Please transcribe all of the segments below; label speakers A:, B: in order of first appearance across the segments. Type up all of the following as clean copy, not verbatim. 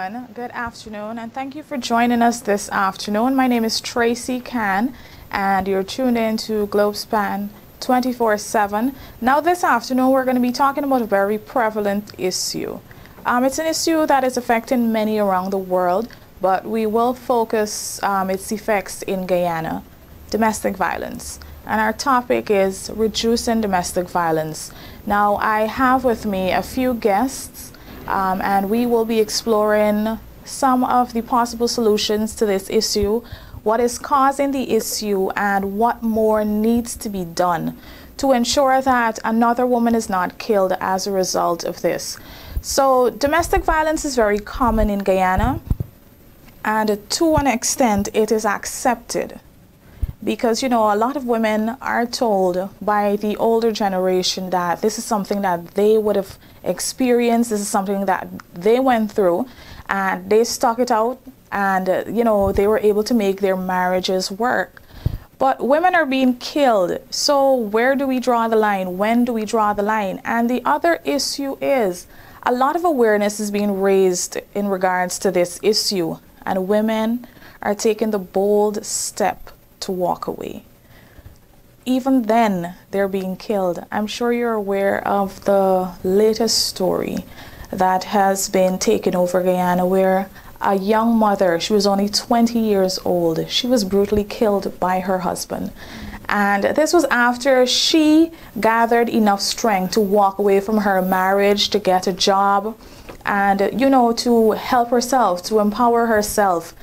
A: everyone. Good afternoon, and thank you for joining us this afternoon. My name is Tracey Can, and you're tuned in to Globespan 24/7. Now, this afternoon, we're going to be talking about a very prevalent issue. It's an issue that is affecting many around the world, but we will focus its effects in Guyana: domestic violence. And our topic is reducing domestic violence. Now, I have with me a few guests, and we will be exploring some of the possible solutions to this issue, what is causing the issue, and what more needs to be done to ensure that another woman is not killed as a result of this. So, domestic violence is very common in Guyana, and to an extent, it is accepted. Because, you know, a lot of women are told by the older generation that this is something that they would have experienced, this is something that they went through, and they stuck it out, and, you know, they were able to make their marriages work. But women are being killed. So where do we draw the line? When do we draw the line? And the other issue is a lot of awareness is being raised in regards to this issue, and women are taking the bold step to walk away. Even then, they're being killed. I'm sure you're aware of the latest story that has been taken over Guyana, where a young mother, she was only 20 years old, she was brutally killed by her husband. And this was after she gathered enough strength to walk away from her marriage, to get a job, and, you know, to help herself, to empower herself.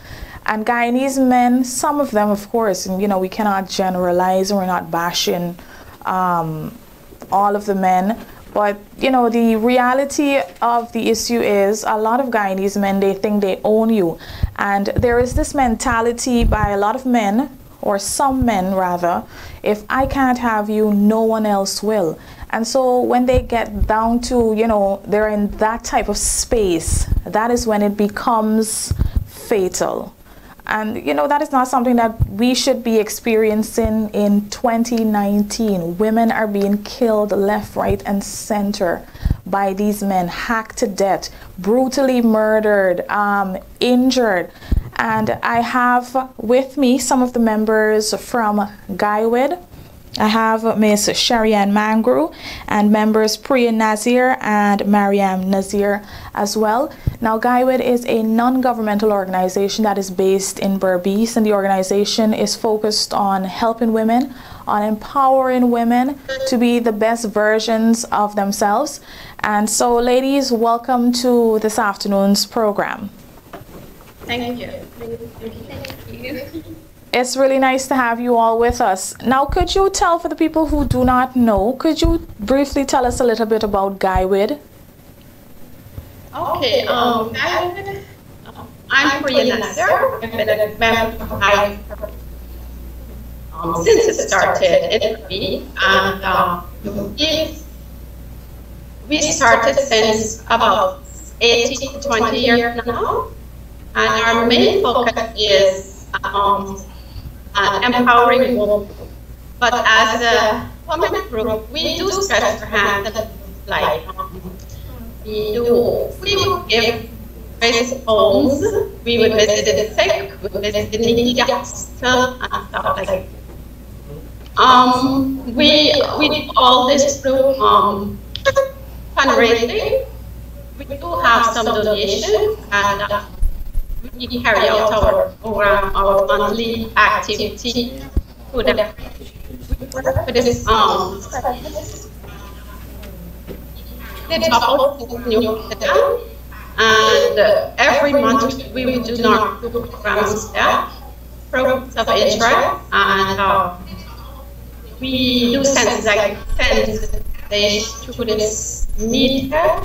A: And Guyanese men, some of them, of course, and, you know, we cannot generalize, and we're not bashing all of the men. But, you know, the reality of the issue is a lot of Guyanese men, they think they own you. And there is this mentality by a lot of men, or some men rather, if I can't have you, no one else will. And so when they get down to, you know, they're in that type of space, that is when it becomes fatal. And, you know, that is not something that we should be experiencing in 2019. Women are being killed left, right, and center by these men, hacked to death, brutally murdered, injured. And I have with me some of the members from Guyana. I have Miss Sharianne Mangru and members Priya Nazir and Mariam Nazir as well. Now, Guyana is a non-governmental organization that is based in Berbice, and the organization is focused on helping women, on empowering women to be the best versions of themselves. And so, ladies, welcome to this afternoon's program.
B: Thank you. Thank you.
A: It's really nice to have you all with us. Now, could you tell, for the people who do not know, could you briefly tell us a little bit about Guyana?
B: Okay, Guyana, I'm Priya Nazir. I've been a member of Guyana since it started in Berbice, and we started since about 18 to 20 years now, and our main focus is empowering women. But as a women group, we do stretch our hands and like we would give basic homes, we would visit the sick, we would visit the needy hospital and stuff like that. We do all this through fundraising. We do have some donations, and we carry out our program, our monthly activity for this new sedan, and every month we will do our programs there, programs of interest, and we do sensitization through this media,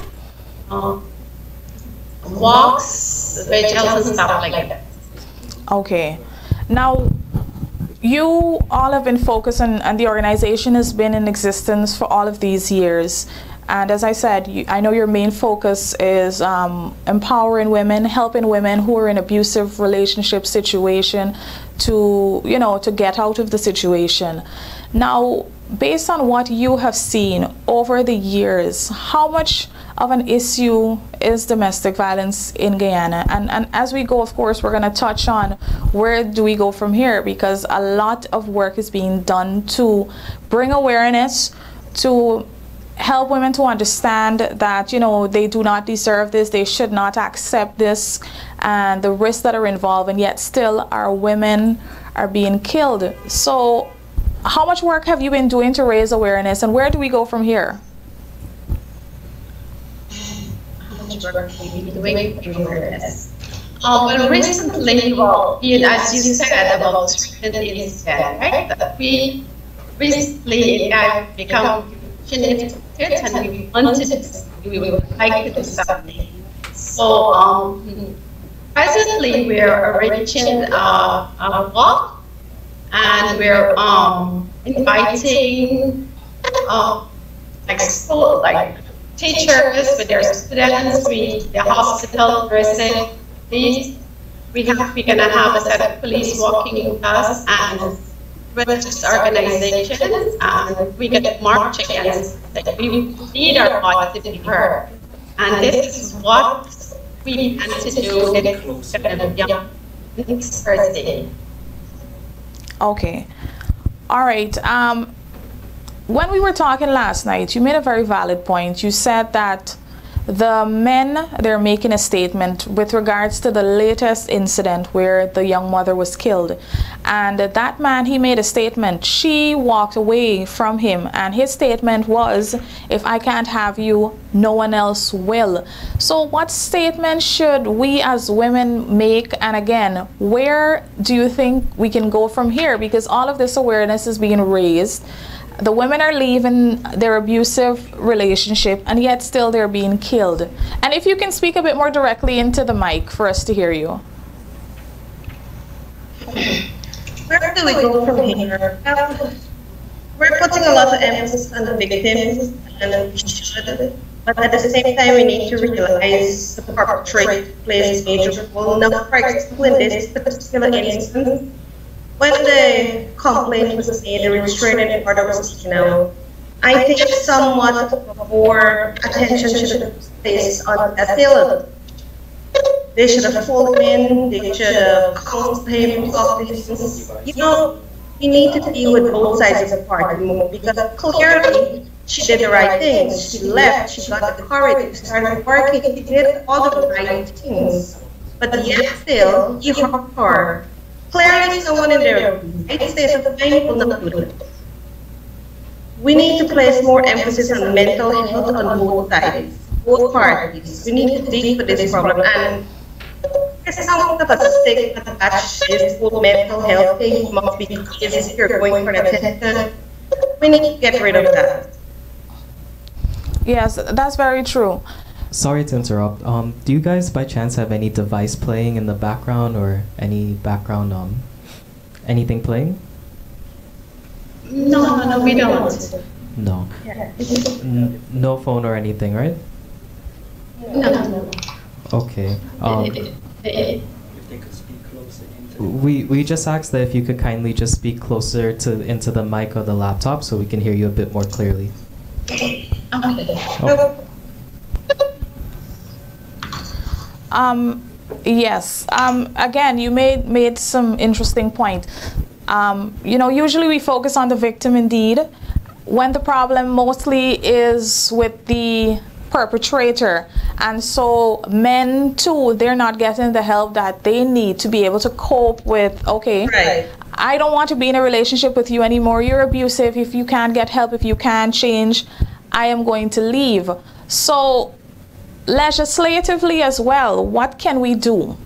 B: walks, vigils, and stuff like that.
A: Okay. Now, you all have been focused on, and the organization has been in existence for all of these years. And as I said, I know your main focus is empowering women, helping women who are in abusive relationship situation to, you know, to get out of the situation. Now, based on what you have seen over the years, how much of an issue is domestic violence in Guyana? And as we go, of course, we're going to touch on where do we go from here, because a lot of work is being done to bring awareness, to help women to understand that, you know, they do not deserve this, they should not accept this, and the risks that are involved, and yet still our women are being killed. So how much work have you been doing to raise awareness, and where do we go from here?
B: Well, recently, well, as you said about treatment instead, right? That we recently have become interested and we wanted we would like to do something. So presently we're arranging a walk, and we're inviting like school, like teachers with their students, the hospital person. We're gonna have a set of police walking with us and religious organizations, and we get marching, and we need our voice to be heard. And this is what we plan to do next Thursday.
A: Okay. All right. When we were talking last night, you made a very valid point. You said that the men, they're making a statement with regards to the latest incident where the young mother was killed. And that man, he made a statement. She walked away from him, and his statement was, if I can't have you, no one else will. So what statement should we as women make? And again, where do you think we can go from here? Because all of this awareness is being raised. The women are leaving their abusive relationship, and yet still they're being killed. And if you can speak a bit more directly into the mic for us to hear you.
C: Where do we go from here? We're putting a lot of emphasis on the victims, and we should. But at the same time, we need to realize the perpetrator plays a major role. Now, for example, in this particular instance, when the complaint was made, the restraining order was taken out, I think somewhat more attention should have been placed on the assailant. They should have pulled him in, they should have counseled him, talked to him. You know, we need to deal with both sides of the party more, because clearly she did the right things. She left, she got the courage, she started working, she did all of the right things. But yet still, you hurt her. Clearly, someone in their right state of mind will not do it. We need to place more emphasis on mental health on both sides, both parties. We need to deal with this problem. And it's somewhat of a stigma attached to this whole mental health thing must be easy if you're going for attention. We need to get rid of that.
A: Yes, that's very true.
D: Sorry to interrupt. Do you guys by chance have any device playing in the background, or any background anything playing?
B: No, we don't.
D: No. No phone or anything, right?
B: No.
D: Okay. We just asked that if you could kindly just speak closer into the mic of the laptop so we can hear you a bit more clearly.
B: Okay.
D: Oh.
A: Yes. Again, you made some interesting point. You know, usually we focus on the victim indeed, when the problem mostly is with the perpetrator. And so men too, they're not getting the help that they need to be able to cope with, okay,
C: Right.
A: I don't want to be in a relationship with you anymore. You're abusive. If you can't get help, if you can't change, I am going to leave. So legislatively as well, what can we do?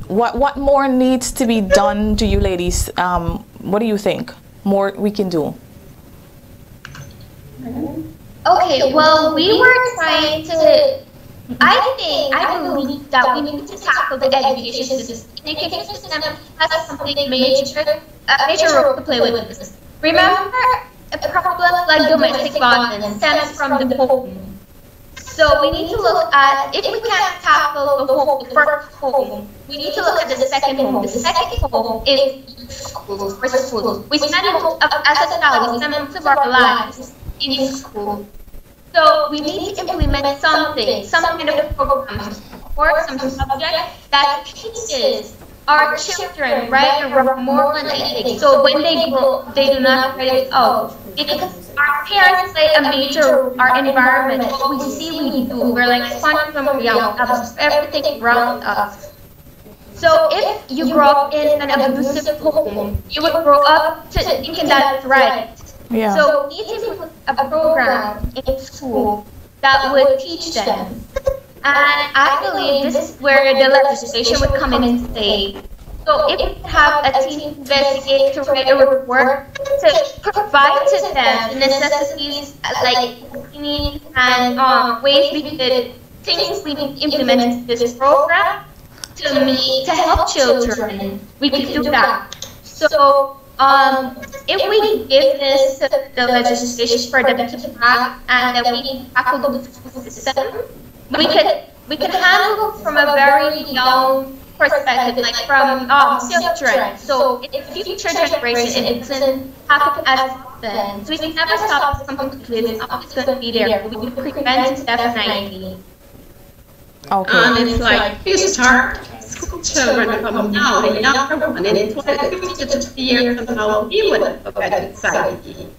A: What more needs to be done, do you ladies? What do you think more we can do?
E: Okay, well, we were trying to, I believe that we need to tackle the education system. The education system has something major role to play with this. Remember, a problem like domestic violence stems from the home. So we need to look at, if we can't tackle the first home, we need to look at the second home. The second home is schools or schools. We spend as a child, we spend most of our lives in school. So we need to implement something, some kind of program or some subject that teaches our children right around more than anything. So when they grow, they do not write it out. Because our parents play a major role, our environment, what we see, we do. We're like sponges when we're young, absorb everything around us. So if you grow up in an abusive home, you would grow up thinking that's right.
A: Yeah.
E: So we need to put a program in school that would teach them. And I believe this is where the legislation would come in and say, so if we have a team investigate to write a report to provide to them the necessities like cleaning and ways we could, things we need to implement in this program to help children, we could do that. So if we give this to the legislation for them to pass and that we tackle the school system, we could handle from a very young perspective, like from children. So in future generation, it doesn't happen as often. So we can never stop something to this. It's always going to be there. We can prevent it definitely.
A: Okay.
B: It's like you start school children from now, the younger one, and in 50 to 50 years from now, we would have a better society.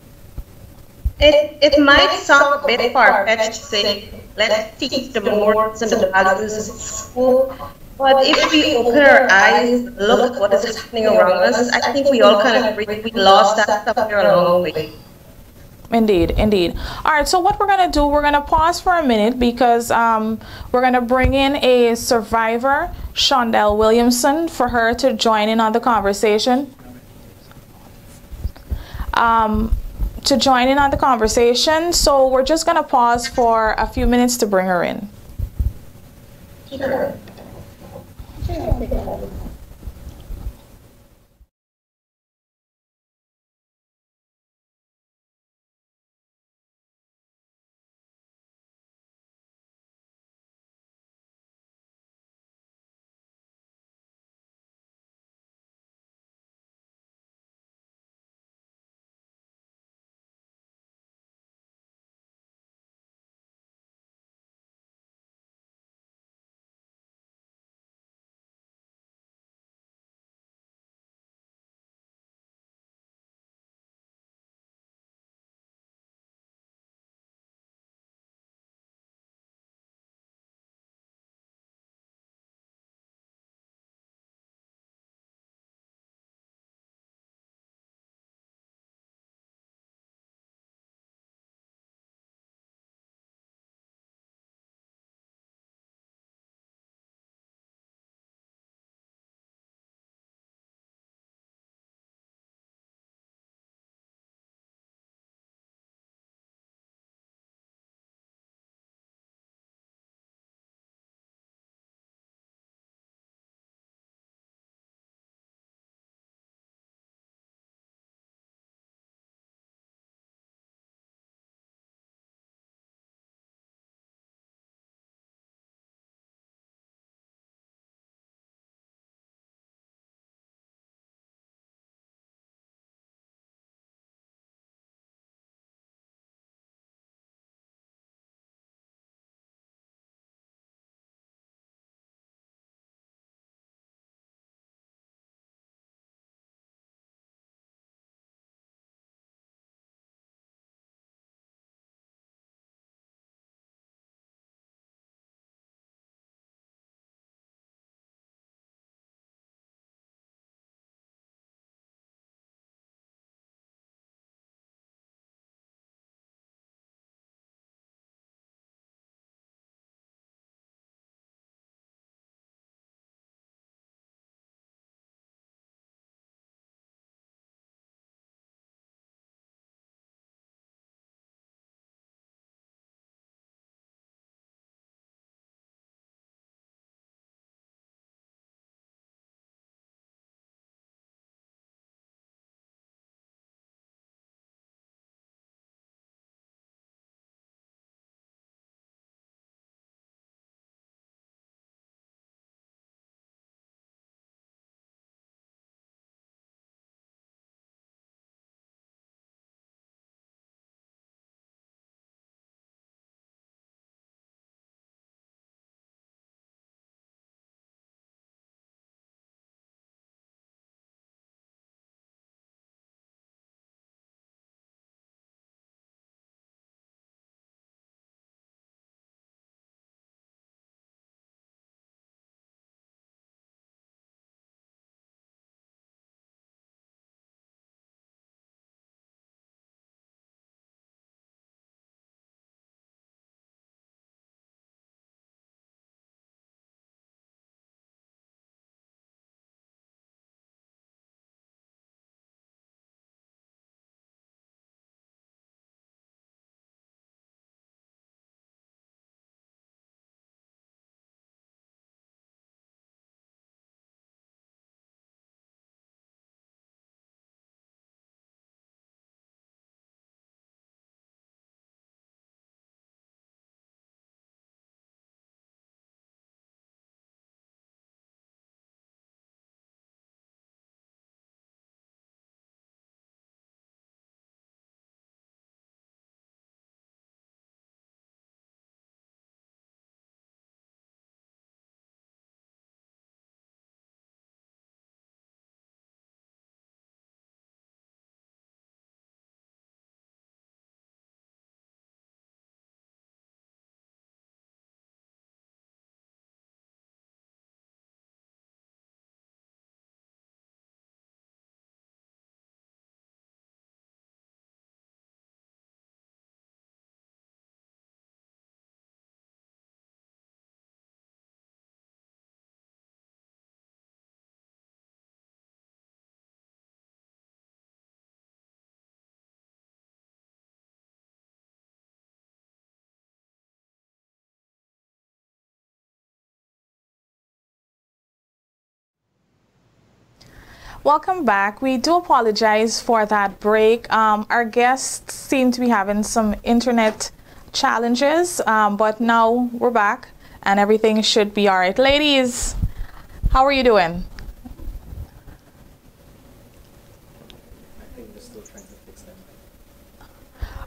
C: It might sound a bit far-fetched to say, let's teach the morals and the values in school. But if we open our eyes, look at what is happening around us, I think we all kind of agree we lost that stuff here along the way.
A: Indeed, indeed. All right, so what we're going to do, we're going to pause for a minute because we're going to bring in a survivor, Shondell Williamson, for her to join in on the conversation. So we're just going to pause for a few minutes to bring her in.
C: Sure.
A: Welcome back. We do apologize for that break. Our guests seem to be having some internet challenges, but now we're back and everything should be all right. Ladies, how are you doing?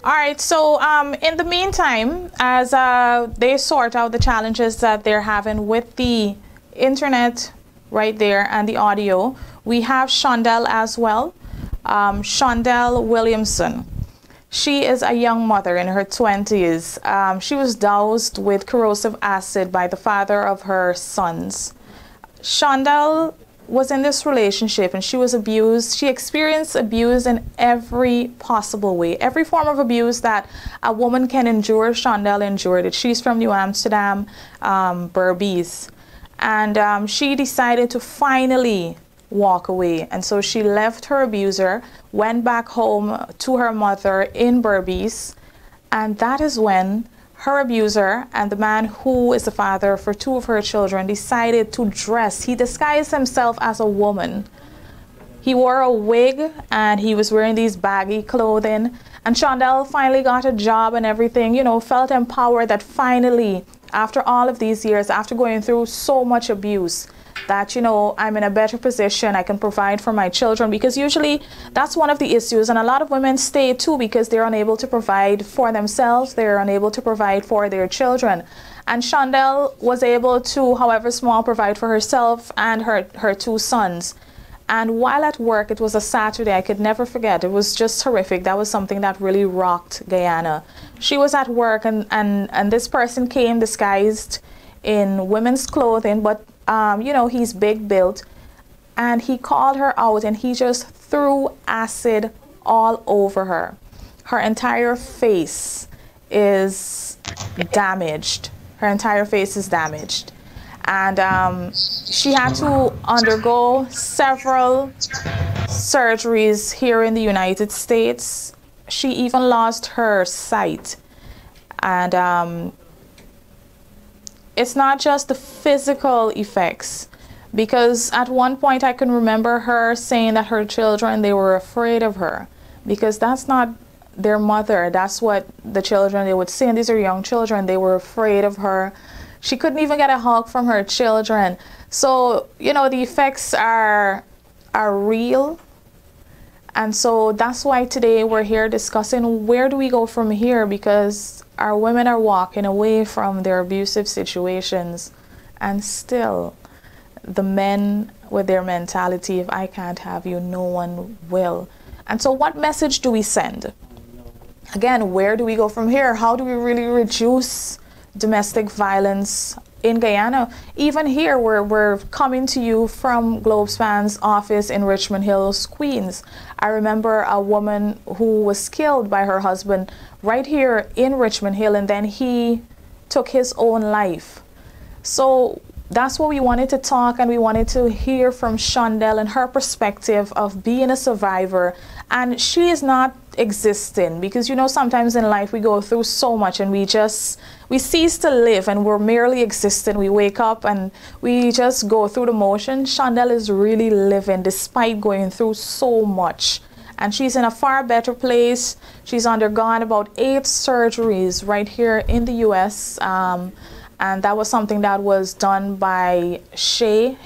A: All right, so in the meantime, as they sort out the challenges that they're having with the internet right there and the audio, we have Shondell as well. Shondell Williamson. She is a young mother in her 20s. She was doused with corrosive acid by the father of her sons. Shondell was in this relationship and she was abused. She experienced abuse in every possible way. Every form of abuse that a woman can endure, Shondell endured it. She's from New Amsterdam, Berbice. And she decided to finally walk away. And so she left her abuser, went back home to her mother in Berbice. And that is when her abuser and the man who is the father for two of her children decided to dress. He disguised himself as a woman. He wore a wig and he was wearing these baggy clothing. And Shondell finally got a job and everything, you know, felt empowered that finally, after all of these years, after going through so much abuse, that, you know, I'm in a better position, I can provide for my children, because usually that's one of the issues. And a lot of women stay too because they're unable to provide for themselves, they're unable to provide for their children. And Shondell was able to, however small, provide for herself and her two sons. And while at work, it was a Saturday, I could never forget, it was just horrific. That was something that really rocked Guyana. She was at work and this person came disguised in women's clothing, but you know, he's big built, and he called her out and he just threw acid all over her. Her entire face is damaged. Her entire face is damaged. And she had to undergo several surgeries here in the United States. She even lost her sight. And it's not just the physical effects, because at one point I can remember her saying that her children, they were afraid of her, because that's not their mother. That's what the children, they would say, and these are young children, they were afraid of her. She couldn't even get a hug from her children. So, you know, the effects are real. And so that's why today we're here discussing where do we go from here, because our women are walking away from their abusive situations, and still the men with their mentality, if I can't have you, no one will. And so what message do we send? Again, where do we go from here? How do we really reduce domestic violence in Guyana? Even here, we're coming to you from Globespan's office in Richmond Hills, Queens. I remember a woman who was killed by her husband right here in Richmond Hill, and then he took his own life. So that's what we wanted to talk, and we wanted to hear from Shondell and her perspective of being a survivor. And she is not existing, because, you know, sometimes in life we go through so much and we cease to live and we're merely existing. We wake up and we just go through the motion. Shondell is really living despite going through so much. And she's in a far better place. She's undergone about 8 surgeries right here in the US. And that was something that was done by Shay.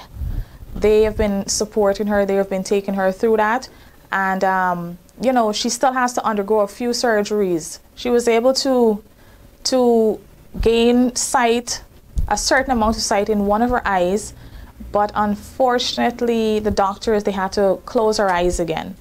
A: They have been supporting her. They have been taking her through that. And, you know, she still has to undergo a few surgeries. She was able to gain sight, a certain amount of sight in one of her eyes. But unfortunately, the doctors, they had to close her eyes again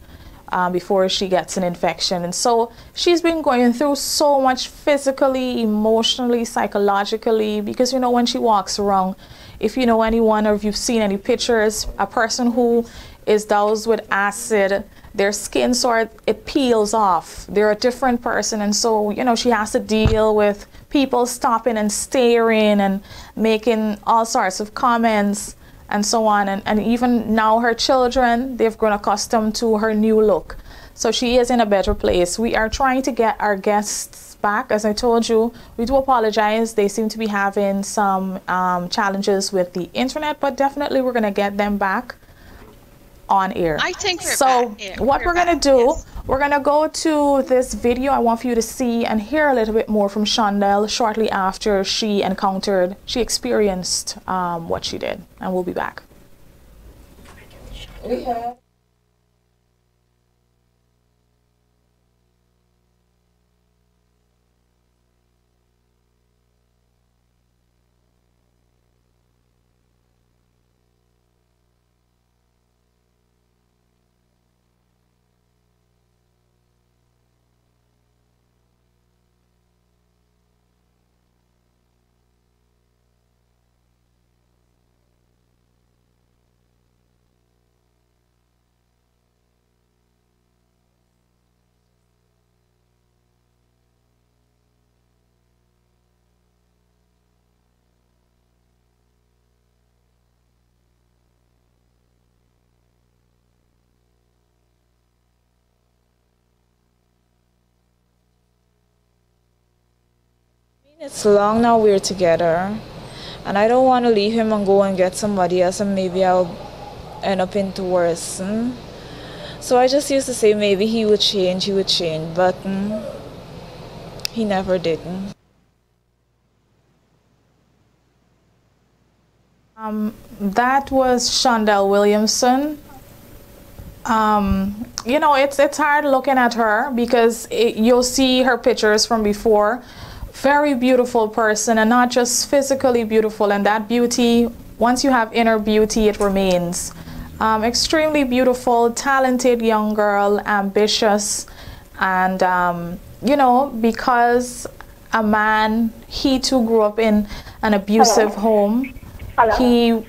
A: before she gets an infection. And so she's been going through so much physically, emotionally, psychologically, because, you know, when she walks around, if you know anyone or if you've seen any pictures, a person who is doused with acid, their skin it peels off. They're a different person. And so, you know, she has to deal with people stopping and staring and making all sorts of comments and so on. And even now her children, they've grown accustomed to her new look. So she is in a better place. We are trying to get our guests back. As I told you, we do apologize. They seem to be having some challenges with the internet, but definitely we're going to get them back. on air.
B: I think we're
A: so
B: back. Yeah,
A: what we're
B: back.
A: gonna do,
B: Yes.
A: we're gonna go to this video. I want for you to see and hear a little bit more from Shondell shortly after she experienced what she did, and we'll be back.
F: We have It's long now we're together, and I don't want to leave him and go and get somebody else, and maybe I'll end up into worse. So I just used to say maybe he would change, but he never did.
A: That was Shondell Williamson. You know, it's hard looking at her because you'll see her pictures from before. Very beautiful person, and not just physically beautiful, and that beauty, once you have inner beauty, it remains. Extremely beautiful, talented young girl, ambitious, and you know, because a man, he too grew up in an abusive home. He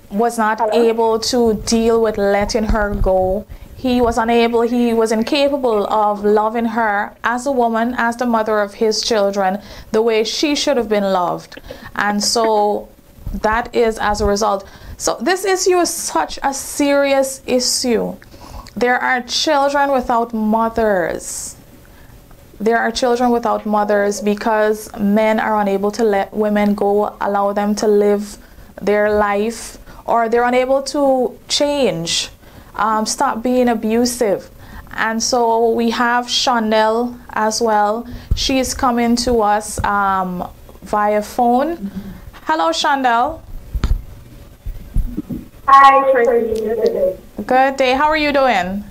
A: was not able to deal with letting her go. He was unable, he was incapable of loving her as a woman, as the mother of his children, the way she should have been loved. And so that is as a result. So this issue is such a serious issue. There are children without mothers. There are children without mothers because men are unable to let women go, allow them to live their life, or they're unable to change. Stop being abusive. And so we have Shondell as well. She's coming to us via phone. Hello, Shondell.
G: Hi, Tracey.
A: Good day. How are you doing?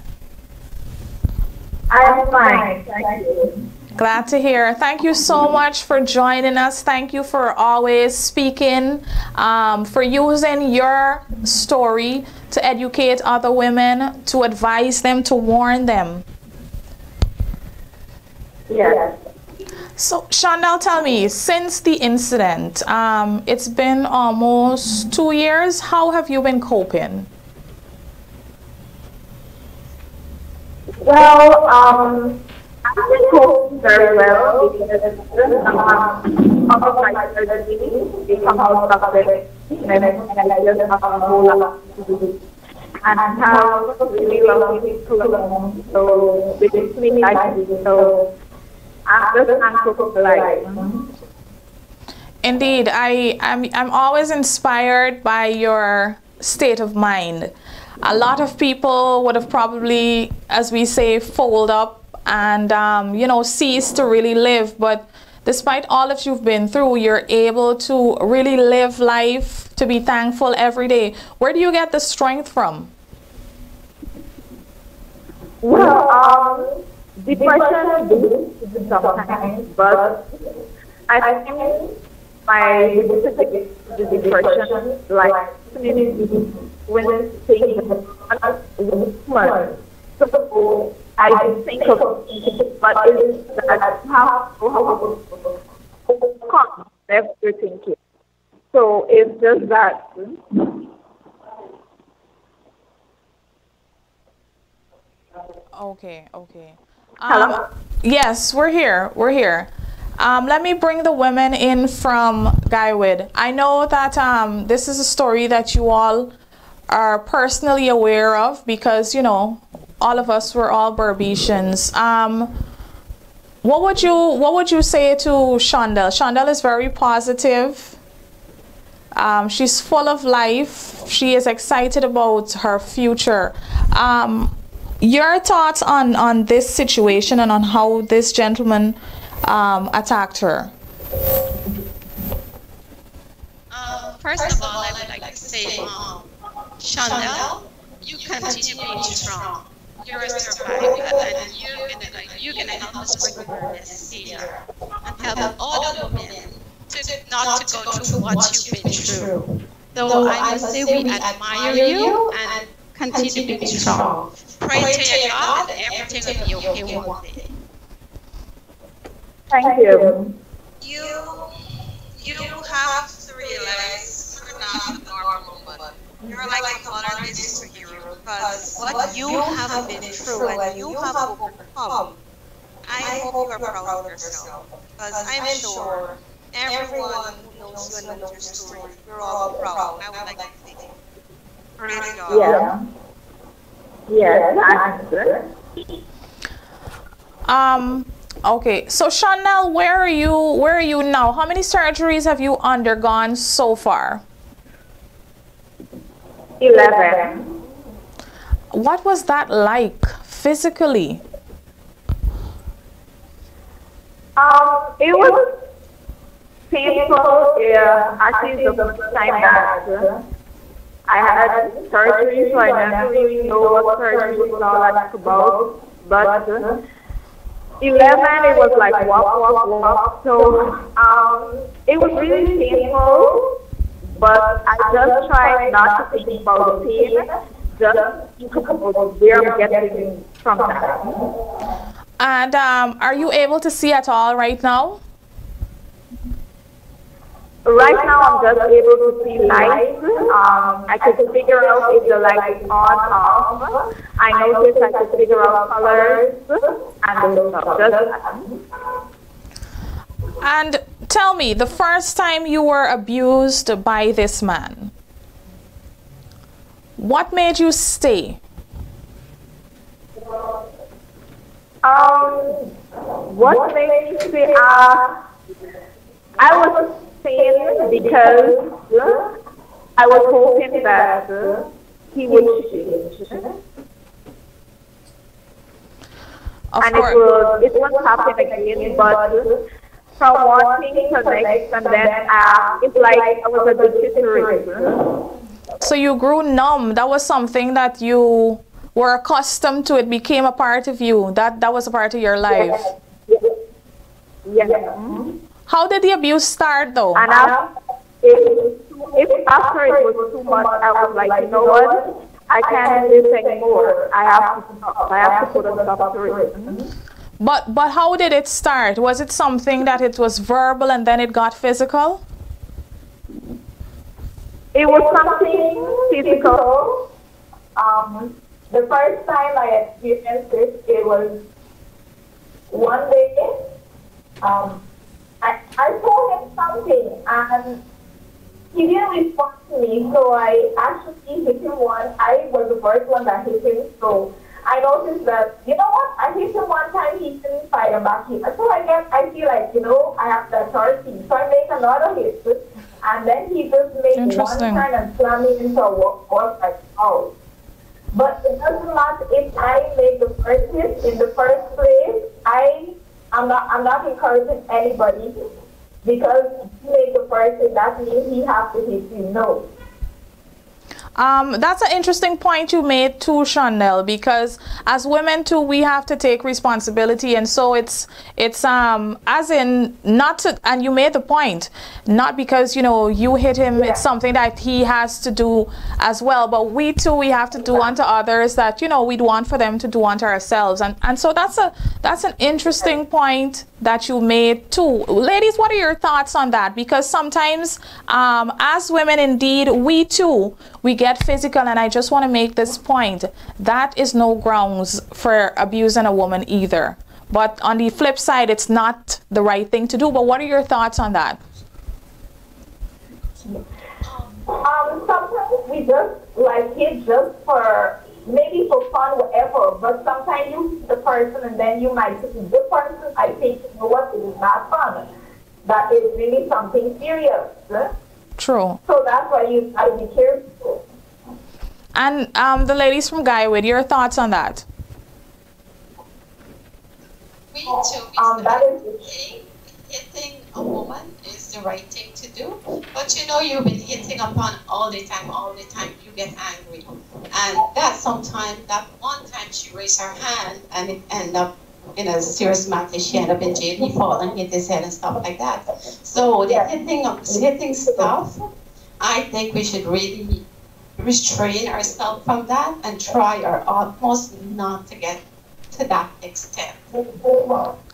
G: I'm fine. Thank you.
A: Glad to hear. Thank you so much for joining us. Thank you for always speaking, for using your story to educate other women, to advise them, to warn them.
G: Yes.
A: So, Shondell, tell me, since the incident, it's been almost 2 years. How have you been coping?
G: Well, I've been coping very well because of my surgery, become out of it, and I just have a whole lot to do. And I have really lovely people, so which is really nice. So I'm just thankful for life.
A: Indeed, I'm always inspired by your state of mind. A lot of people would have probably, as we say, fold up and you know, cease to really live, but despite all that you've been through, you're able to really live life, to be thankful every day. Where do you get the strength from?
G: Well, depression is sometimes, but I think my depression, like when things woman. So I think of it, but it's that how to overcome everything. So it's just that.
A: Okay.
G: Hello?
A: Yes, we're here. Let me bring the women in from Guywood. I know that this is a story that you all are personally aware of because, you know, all of us were all Berbetians. What would you say to Shondell? Shondell is very positive. She's full of life. She is excited about her future. Your thoughts on this situation and on how this gentleman attacked her?
B: First of all, I would like to say, Shondell, you continue being strong. You're a survivor, and you're gonna help us bring awareness here and help all the women not to go through what you've been through. So I must say we admire you and continue being strong. Pray to your God that everything will be okay one day.
G: Thank you.
C: You have to realize you're not a normal woman. You're like a modern-day superhero because what you have been through and you have overcome, I hope you are proud of yourself because I'm sure everyone who knows you and knows your story, you're all proud. I would like to say, great job.
G: Yeah. Yes,
A: Okay, so Shondell, where are you now? How many surgeries have you undergone so far?
G: 11.
A: What was that like physically?
G: It was painful. Actually, the first time that I had surgery, so I never really know what surgery was all like about. But 11, it was like walk. So it was really painful, but I just tried not to think about the pain, just think about where I'm getting from that.
A: And are you able to see at all right now?
G: Right now, I'm just able to see lights. I could figure out if the light is on or off. I noticed I could figure out colors and those stuff.
A: And tell me, the first time you were abused by this man, what made you stay?
G: What made me stay? I was staying because I was hoping that he would change.
A: Of
G: And
A: course.
G: it won't happen again, but from one thing to the next, and then it's like I was addicted to it.
A: So you grew numb. That was something that you were accustomed to. It became a part of you. That was a part of your life.
G: Yes.
A: How did the abuse start though?
G: And if after it was too much, I was like, you know what? I can't do this anymore. I have to stop. I have to put a stop to it.
A: But how did it start? Was it something that it was verbal and then it got physical?
G: It was something physical. The first time I experienced it was one day. I told him something and he didn't respond to me, so I actually hit him one. I was the first one that hit him, so I noticed that, you know what, I hit him one time, he didn't fire back. So I feel like, I have that authority. So I make another hit, and then he just made one turn and slammed me into a wall like, oh. But it doesn't matter if I make the first hit in the first place. I'm not encouraging anybody because if you make the first hit, that means he has to hit you. No.
A: That's an interesting point you made too, Shondell, because as women too, we have to take responsibility, and so it's as in not to, and you made the point, not because you hit him, it's something that he has to do as well, but we too, we have to do unto others that we'd want for them to do unto ourselves, and so that's an interesting point that you made too. Ladies, what are your thoughts on that? Because sometimes as women, indeed, we too, we get physical, and I just want to make this point. That is no grounds for abusing a woman either. But on the flip side, it's not the right thing to do. But what are your thoughts on that?
G: Sometimes we just like it just for maybe for fun, whatever. But sometimes you see the person, and then you might see the person. I think, you know what, it is not fun. That is really something serious.
A: True.
G: So that's why you gotta be careful.
A: And the ladies from Guyana, your thoughts on that?
B: We too.
G: That is
B: Hitting a woman is the right thing to do, but you know you've been hitting upon all the time, you get angry. And that sometimes, that one time she raised her hand and it ended up in a serious matter, she ended up in jail, he fall and hit his head and stuff like that. So the hitting stuff, I think we should really restrain ourselves from that and try our utmost not to get to that extent.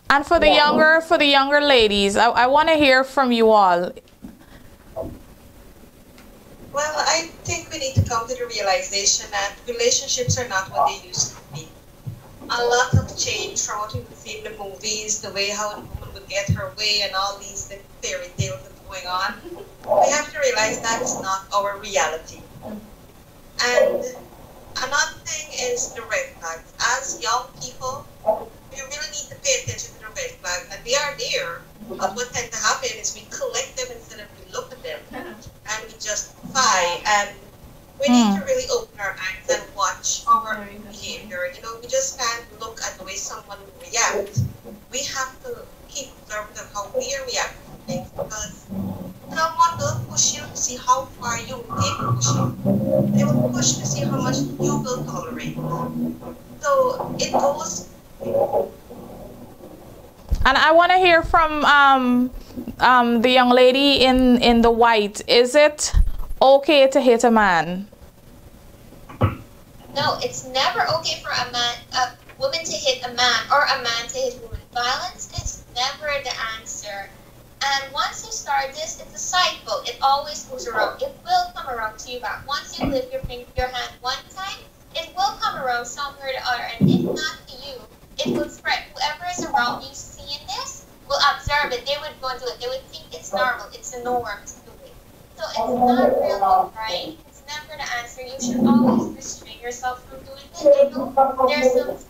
A: And for the younger ladies, I want to hear from you all.
C: Well, I think we need to come to the realization that relationships are not what they used to be. A lot of change from what we would see in the movies, the way how the woman would get her way and all these fairy tales that are going on. We have to realize that is not our reality. And another thing is the red flags. As young people, we really need to pay attention to the red flags, and they are there. But what tends to happen is we collect them instead of we look at them, and we justify. And we need to really open our eyes and watch our behavior. You know, we just can't look at the way someone reacts. We have to keep observant of how we react to things, because someone will push you to see how far you will push you. They will push to see how much you will tolerate. So it goes.
A: And I want to hear from the young lady in the white. Is it okay to hit a man?
E: No, it's never okay for a woman to hit a man or a man to hit a woman. Violence is never the answer. And once you start this, it's a cycle. It always goes around. It will come around to you back. Once you lift your hand one time, it will come around somewhere or the other. And if not to you, it will spread. Whoever is around you seeing this will observe it. They would go and do it. They would think it's normal. It's a norm to do it. So it's not really right. It's never the answer. You should always restrain yourself from doing it. I know there's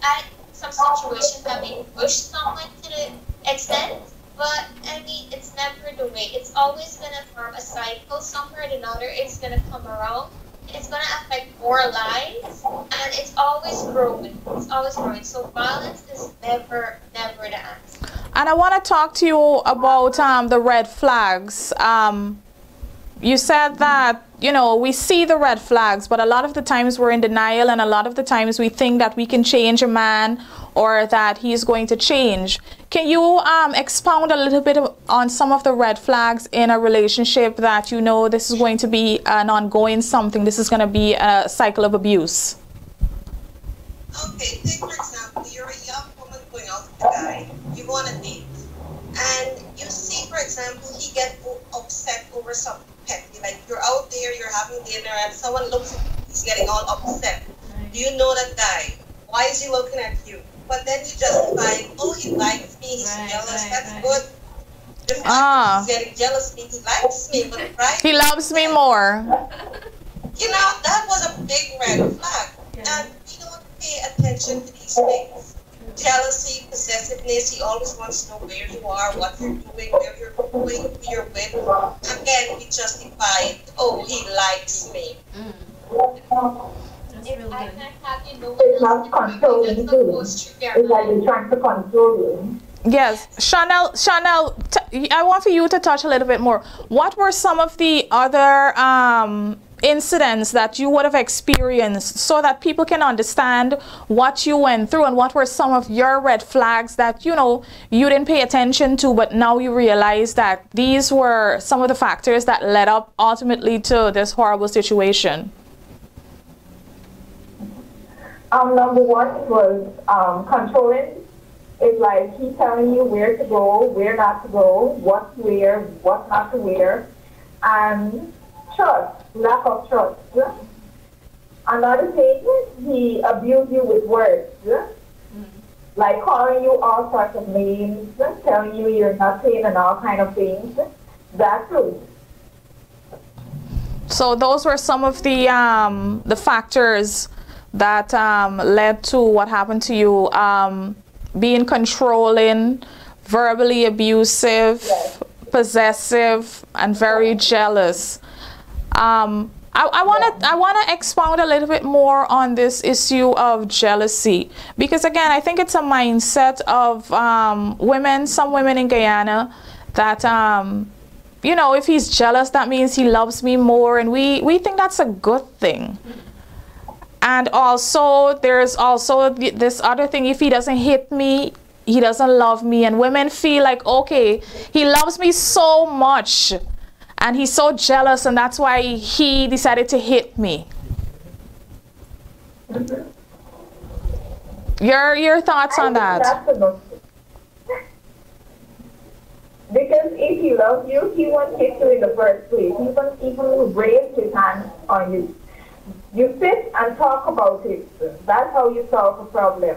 E: some situations that may push someone to the extent, but I mean, it's never the way. It's always going to form a cycle. Somewhere or another, it's going to come around. It's going to affect more lives, and it's always growing. It's always growing. So violence is never the answer.
A: And I want to talk to you about the red flags. You said that, you know, we see the red flags, but a lot of the times we're in denial, and a lot of the times we think that we can change a man or that he's going to change. Can you expound a little bit on some of the red flags in a relationship that you know this is going to be an ongoing something, this is going to be a cycle of abuse?
C: Okay, take for example, you're a young woman going out with a guy, you go on a date, and you see, for example, he gets upset over something petty, like you're out there, you're having dinner, and someone looks at you, he's getting all upset. Do you know that guy? Why is he looking at you? But then you justify, oh, he likes me, he's jealous, that's good. Just he's getting jealous of me, he likes me, but right?
A: He loves me more.
C: You know, that was a big red flag. And we don't pay attention to these things. Jealousy, possessiveness, he always wants to know where you are, what you're doing, where you're going, who you're with. Again, we justify it, oh, he likes me.
E: If I can't have you, no one
G: It's
E: else
G: not
E: can
G: controlling
E: just
G: too.
E: goes through their
G: It's like
E: mind.
G: they're trying to control you.
A: Yes, Shondell, I want for you to touch a little bit more. What were some of the other incidents that you would have experienced so that people can understand what you went through, and what were some of your red flags that, you know, you didn't pay attention to, but now you realize that these were some of the factors that led up ultimately to this horrible situation?
G: Number one was controlling. It's like he telling you where to go, where not to go, what to wear, what not to wear, and trust, lack of trust. Another thing, he abused you with words, like calling you all sorts of names, telling you you're nothing and all kind of things. That's true.
A: So those were some of the factors that led to what happened to you, being controlling, verbally abusive,
G: Yes.
A: possessive and very jealous. I want to expound a little bit more on this issue of jealousy, because again, I think it's a mindset of women, some women in Guyana, that you know, if he's jealous, that means he loves me more, and we think that's a good thing. And also, there's also this other thing: if he doesn't hit me, he doesn't love me. And women feel like, okay, he loves me so much, and he's so jealous, and that's why he decided to hit me. Your thoughts on that?
G: Because if he loves you, he won't hit you in the first place. He won't even raise his hand on you. You sit and talk about it. That's how you solve a problem.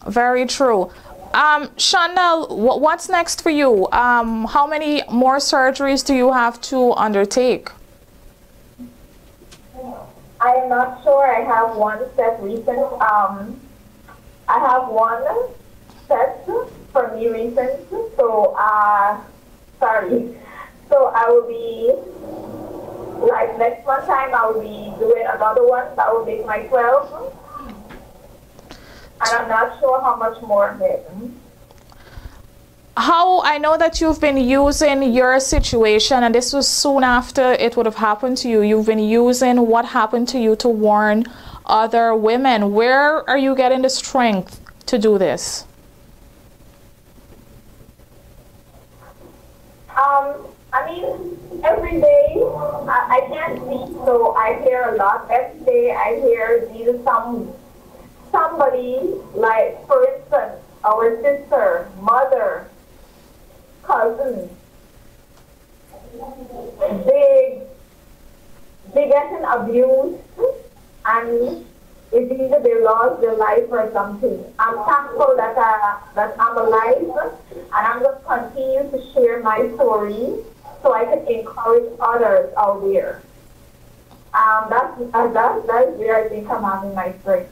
A: Very true. Shondell, what's next for you? How many more surgeries do you have to undertake?
G: I am not sure. I have one set recent. I have one set for me recent. So, sorry. So I will be, like next month time, I will be doing another one. That will make my 12. And I'm not sure how much more of it.
A: How, I know that you've been using your situation, and this was soon after it would have happened to you. You've been using what happened to you to warn other women. Where are you getting the strength to do this?
G: I mean, every day, I can't sleep, so I hear a lot. Every day I hear either somebody, like, for instance, our sister, mother, cousin, they getting abused, and it's either they lost their life or something. I'm thankful that I'm alive, and I'm going to continue to share my story so I can encourage others out there. That's where I think I'm having my strength.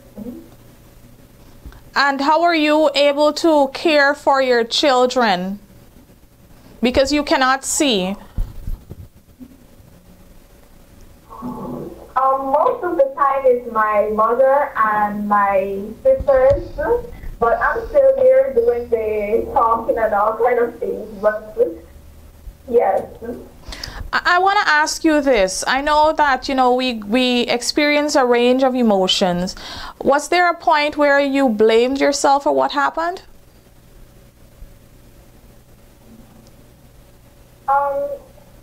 A: And how are you able to care for your children? Because you cannot see.
G: Most of the time it's my mother and my sisters, but I'm still here doing the talking and all kind of things. But yes.
A: I want to ask you this. I know that, you know, we experience a range of emotions. Was there a point where you blamed yourself for what happened?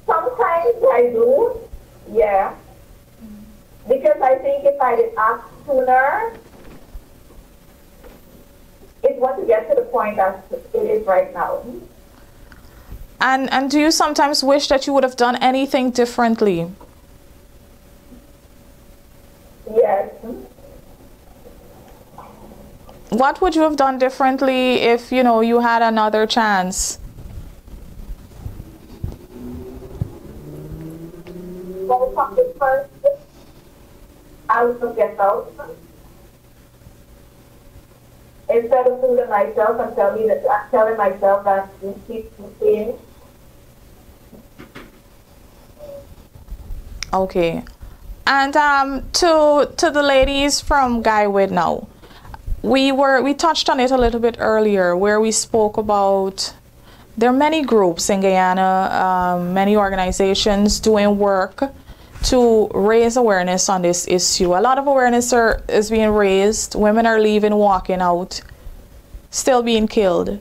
G: Sometimes I do, yeah. Because I think if I did act sooner, it wouldn't get to the point that it is right now.
A: And do you sometimes wish that you would have done anything differently?
G: Yes.
A: What would you have done differently if, you know, you had another chance?
G: Well, something first, I would get out. Instead of fooling myself and telling myself that this keeps change.
A: Okay. And to the ladies from Guyana now, we touched on it a little bit earlier, where we spoke about there are many groups in Guyana, many organizations doing work to raise awareness on this issue. A lot of awareness is being raised. Women are leaving, walking out, still being killed.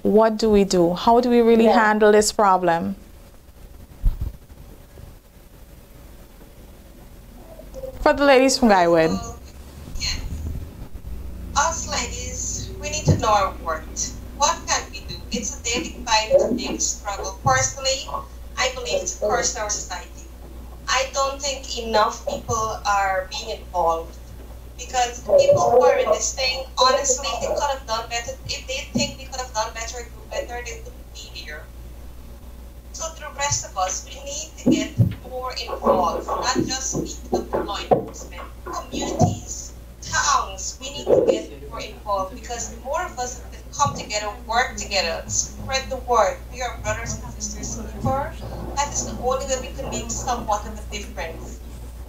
A: What do we do? How do we really handle this problem? For the ladies from Guyana.
B: Yeah. Us ladies, we need to know our worth. What can we do? It's a daily fight, it's a daily struggle. Personally, I believe it's a curse in our society. I don't think enough people are being involved, because people who are in this thing, honestly, they could have done better. If they think they could have done better, do better, they wouldn't be here. So the rest of us, we need to get more involved, not just people of law enforcement, communities, towns. We need to get more involved, because the more of us that
C: come together, work together, spread the word. We are brothers and sisters keeper. That is the only way we can make somewhat of a difference.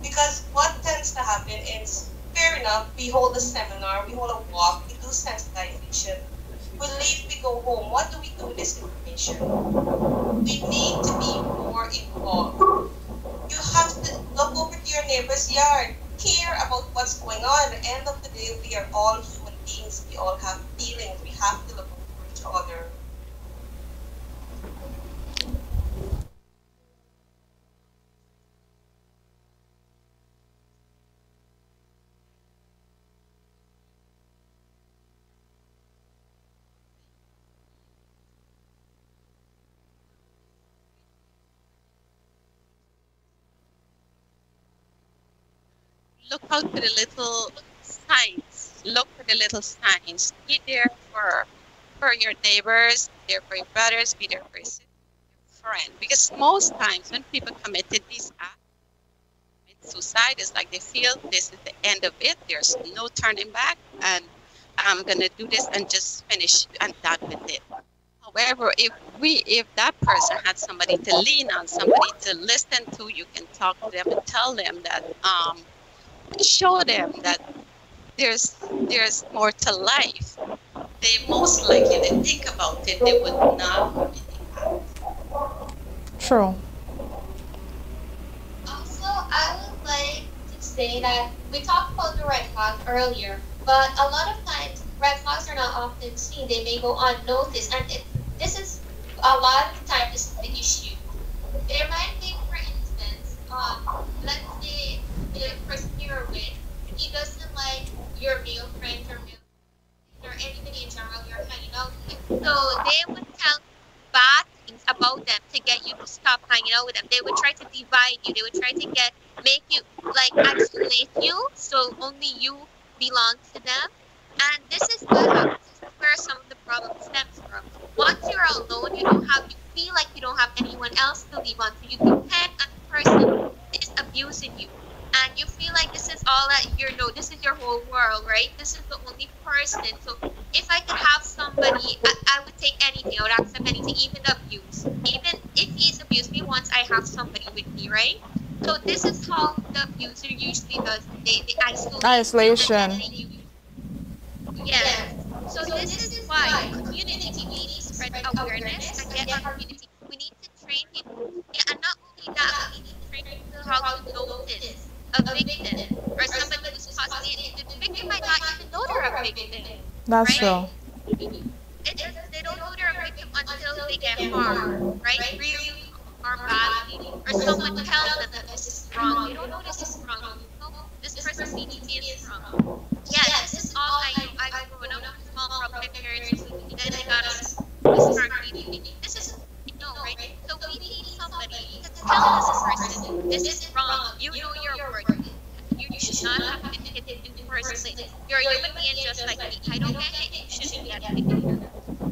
C: Because what tends to happen is, fair enough, we hold a seminar, we hold a walk, we do sensitization. We leave, we go home. What do we do with this information? We need to be more involved. You have to look over to your neighbor's yard, care about what's going on. At the end of the day, we are all human beings. We all have feelings. We have to look over each other.
B: Look out for the little signs. Look for the little signs. Be there for your neighbors, be there for your brothers, be there for your sister, your friend. Because most times when people committed these acts, suicide, is like they feel this is the end of it. There's no turning back, and I'm gonna do this and just finish and done with it. However, if that person had somebody to lean on, somebody to listen to, you can talk to them and tell them that, show them that there's more to life. They most likely to think about it. They would not really act.
A: True.
E: Also, I would like to say that we talked about the red flag earlier, but a lot of times red flags are not often seen. They may go unnoticed, and this is a lot of the time this is the issue. There might be, for instance, let's say the person you're with, he doesn't like your male friends or anybody in general you're hanging out with. So they would tell bad things about them to get you to stop hanging out with them. They would try to divide you. They would try to make you like isolate you, so only you belong to them. And this is what happens. This is where some of the problem stems from. Once you're alone, you feel like you don't have anyone else to lean on. So you depend on the person who is abusing you. And you feel like this is all that this is your whole world, right? This is the only person. So if I could have somebody, I would take anything. I would accept anything, even abuse. Even if he's abused me once, I have somebody with me, right? So this is how the abuser usually does. They isolate.
A: Isolation.
E: Yes. So this is why community, we need to spread awareness and get our community. We need to train people. And not only that, we need to train people how to notice a victim or somebody who's possibly the victim might not even know they're a victim.
A: That's
E: right?
A: true.
E: They don't know they're a victim until they get harmed, right? Really harmed badly, or someone tells them that this is wrong. They don't know this is wrong. No, this person needs to be wrong. Yeah, this is all I know. I've grown up with small problem parents, and then I got us start reading. This is right? So we need somebody to tell us person, this is wrong. You know your worth. You should not have been hit in the first place. You're a human being just like me. I don't get it. You shouldn't get it.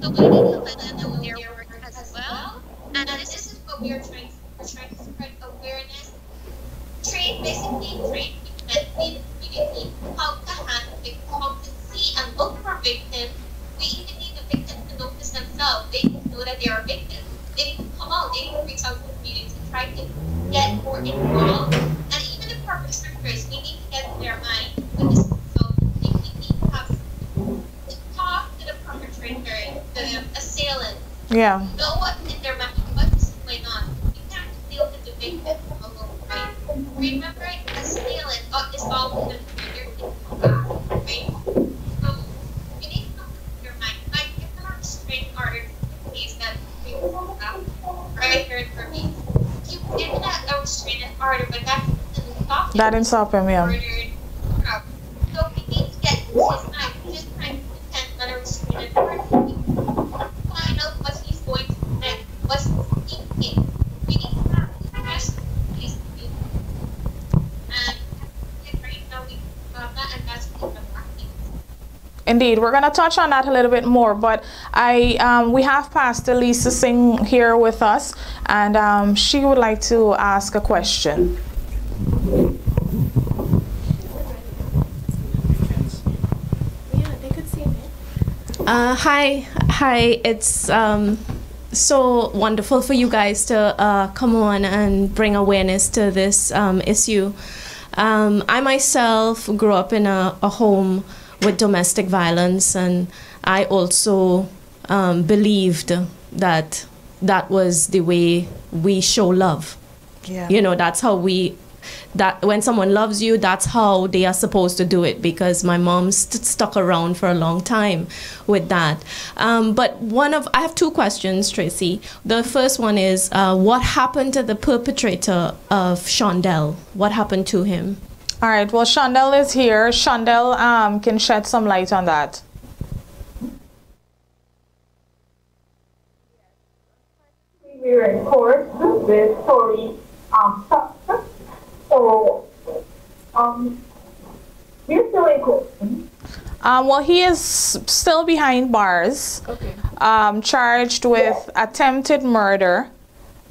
E: So we need to let them know their work as well. And this is what we're trying to spread awareness. Basically train people in the community how to handle victims, how to see and look for victims. We even need the victims to notice themselves. They know that they are victims. They need to come out, they need to reach out to the community to try to get more involved. And even the perpetrators, we need to get in their mind with this. So we need to have to talk to the perpetrator, the assailant.
A: Yeah.
E: Know what in their mind, what's going on. You can't deal with the victim alone, right? Remember, the assailant is always the trigger to back, right? So you need to know in your mind. Like if there are restraining orders in case that right here for me. You given a restraining order, but that didn't stop him.
A: That didn't stop him, yeah.
E: So we need to get his mind. Just trying to depend on a restraining order. Find out what he's going to do next, what's he thinking. We need to have the best he's thinking. And right now we have that, and that's what we're working.
A: Indeed, we're going to touch on that a little bit more, but we have Pastor Lisa Singh here with us, and she would like to ask a question.
H: Hi. It's so wonderful for you guys to come on and bring awareness to this issue. I myself grew up in a home with domestic violence, and I also believed that that was the way we show love.
A: Yeah.
H: You know, that's how that when someone loves you, that's how they are supposed to do it, because my mom stuck around for a long time with that. But I have two questions, Tracey. The first one is, what happened to the perpetrator of Shondell? What happened to him?
A: All right, well, Shondell is here. Shondell can shed some light on that.
G: We were in court, the story stopped. So, we're still in court.
A: Well, he is still behind bars,
H: Okay.
A: charged with attempted murder,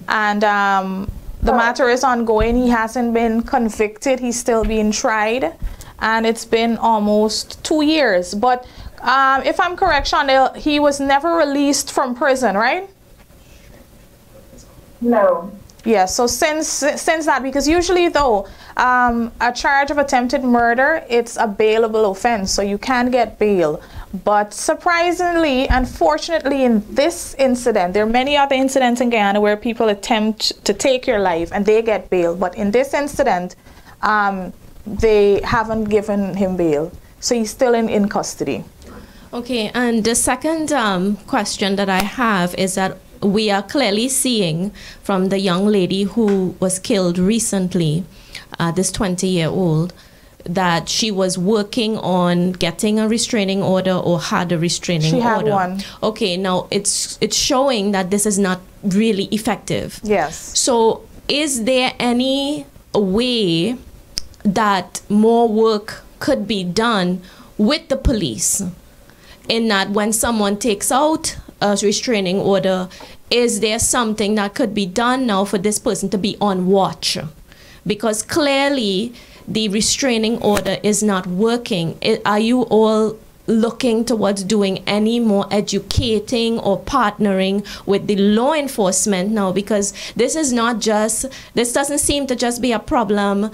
A: and the matter is ongoing. He hasn't been convicted. He's still being tried, and it's been almost 2 years. But if I'm correct, Shondell, he was never released from prison, right?
G: No.
A: Yeah, so since that, because usually though, a charge of attempted murder, it's a bailable offense, so you can get bail. But surprisingly, unfortunately, in this incident, there are many other incidents in Guyana where people attempt to take your life and they get bail. But in this incident, they haven't given him bail, so he's still in custody.
H: Okay, and the second question that I have is that we are clearly seeing from the young lady who was killed recently, this 20-year-old, that she was working on getting a restraining order or had a restraining order.
A: She had one.
H: Okay, now it's showing that this is not really effective.
A: Yes.
H: So is there any way that more work could be done with the police, in that when someone takes out a restraining order, is there something that could be done now for this person to be on watch? Because clearly the restraining order is not working. Are you all looking towards doing any more educating or partnering with the law enforcement now? Because this doesn't seem to just be a problem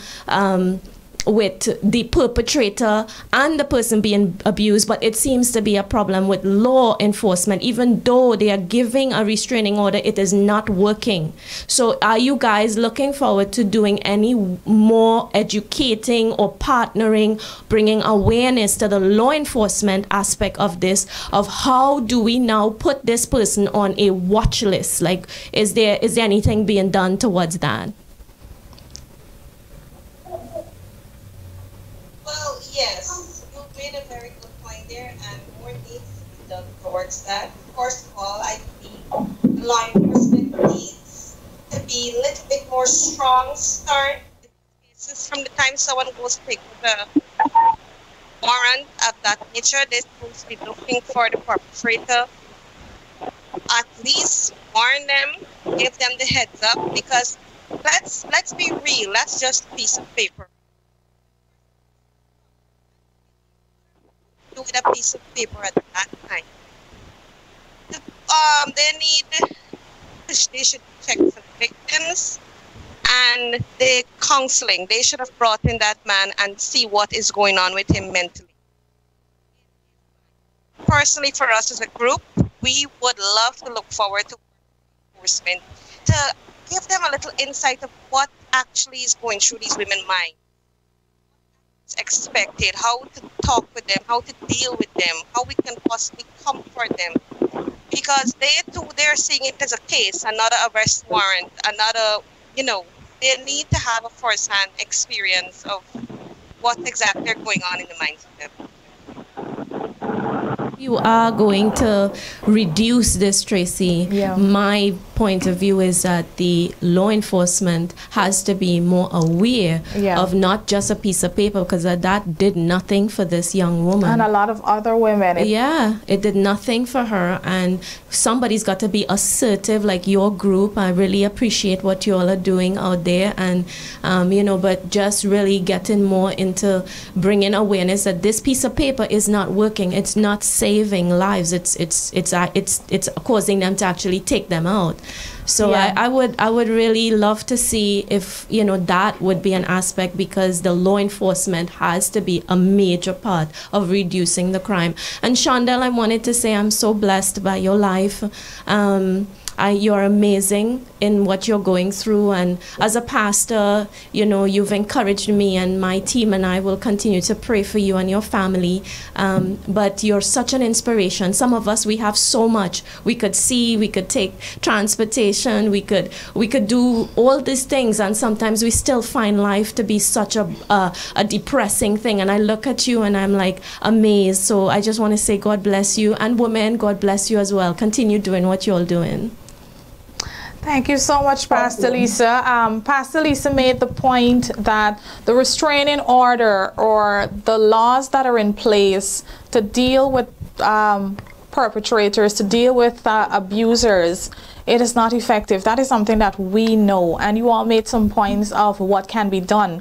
H: with the perpetrator and the person being abused, but it seems to be a problem with law enforcement. Even though they are giving a restraining order, it is not working. So are you guys looking forward to doing any more educating or partnering, bringing awareness to the law enforcement aspect of this, of how do we now put this person on a watch list? Like, is there anything being done towards that?
C: Well, yes, you made a very good point there, and more needs to be done towards that. First of all, I think law enforcement needs to be a little bit more strong start. Since from the time someone goes to take the warrant of that nature, they're supposed to be looking for the perpetrator. At least warn them, give them the heads up, because let's be real, that's just a piece of paper. With a piece of paper at that time. They should check for victims and the counseling. They should have brought in that man and see what is going on with him mentally. Personally, for us as a group, we would love to look forward to enforcement to give them a little insight of what actually is going through these women's minds. Expected, how to talk with them, how to deal with them, how we can possibly comfort them, because they're seeing it as a case, another arrest warrant, another, they need to have a first-hand experience of what exactly is going on in the minds of them.
H: You are going to reduce this, Tracey.
A: Yeah.
H: My point of view is that the law enforcement has to be more aware of not just a piece of paper, because that did nothing for this young woman.
A: And a lot of other women.
H: It did nothing for her, and somebody's got to be assertive, like your group. I really appreciate what you all are doing out there, and but just really getting more into bringing awareness that this piece of paper is not working. It's not safe. saving lives. It's causing them to actually take them out. So
A: Yeah.
H: I would really love to see if, you know, that would be an aspect, because the law enforcement has to be a major part of reducing the crime. And Shondell, I wanted to say I'm so blessed by your life. You're amazing in what you're going through, and as a pastor, you know, you've encouraged me, and my team and I will continue to pray for you and your family. But you're such an inspiration. Some of us, we have so much. We could see, we could take transportation, we could do all these things, and sometimes we still find life to be such a depressing thing. And I look at you and I'm like amazed. So I just want to say God bless you, and women, God bless you as well. Continue doing what you're doing.
A: Thank you so much, Pastor Lisa. Pastor Lisa made the point that the restraining order or the laws that are in place to deal with perpetrators, to deal with abusers, it is not effective. That is something that we know, and you all made some points of what can be done.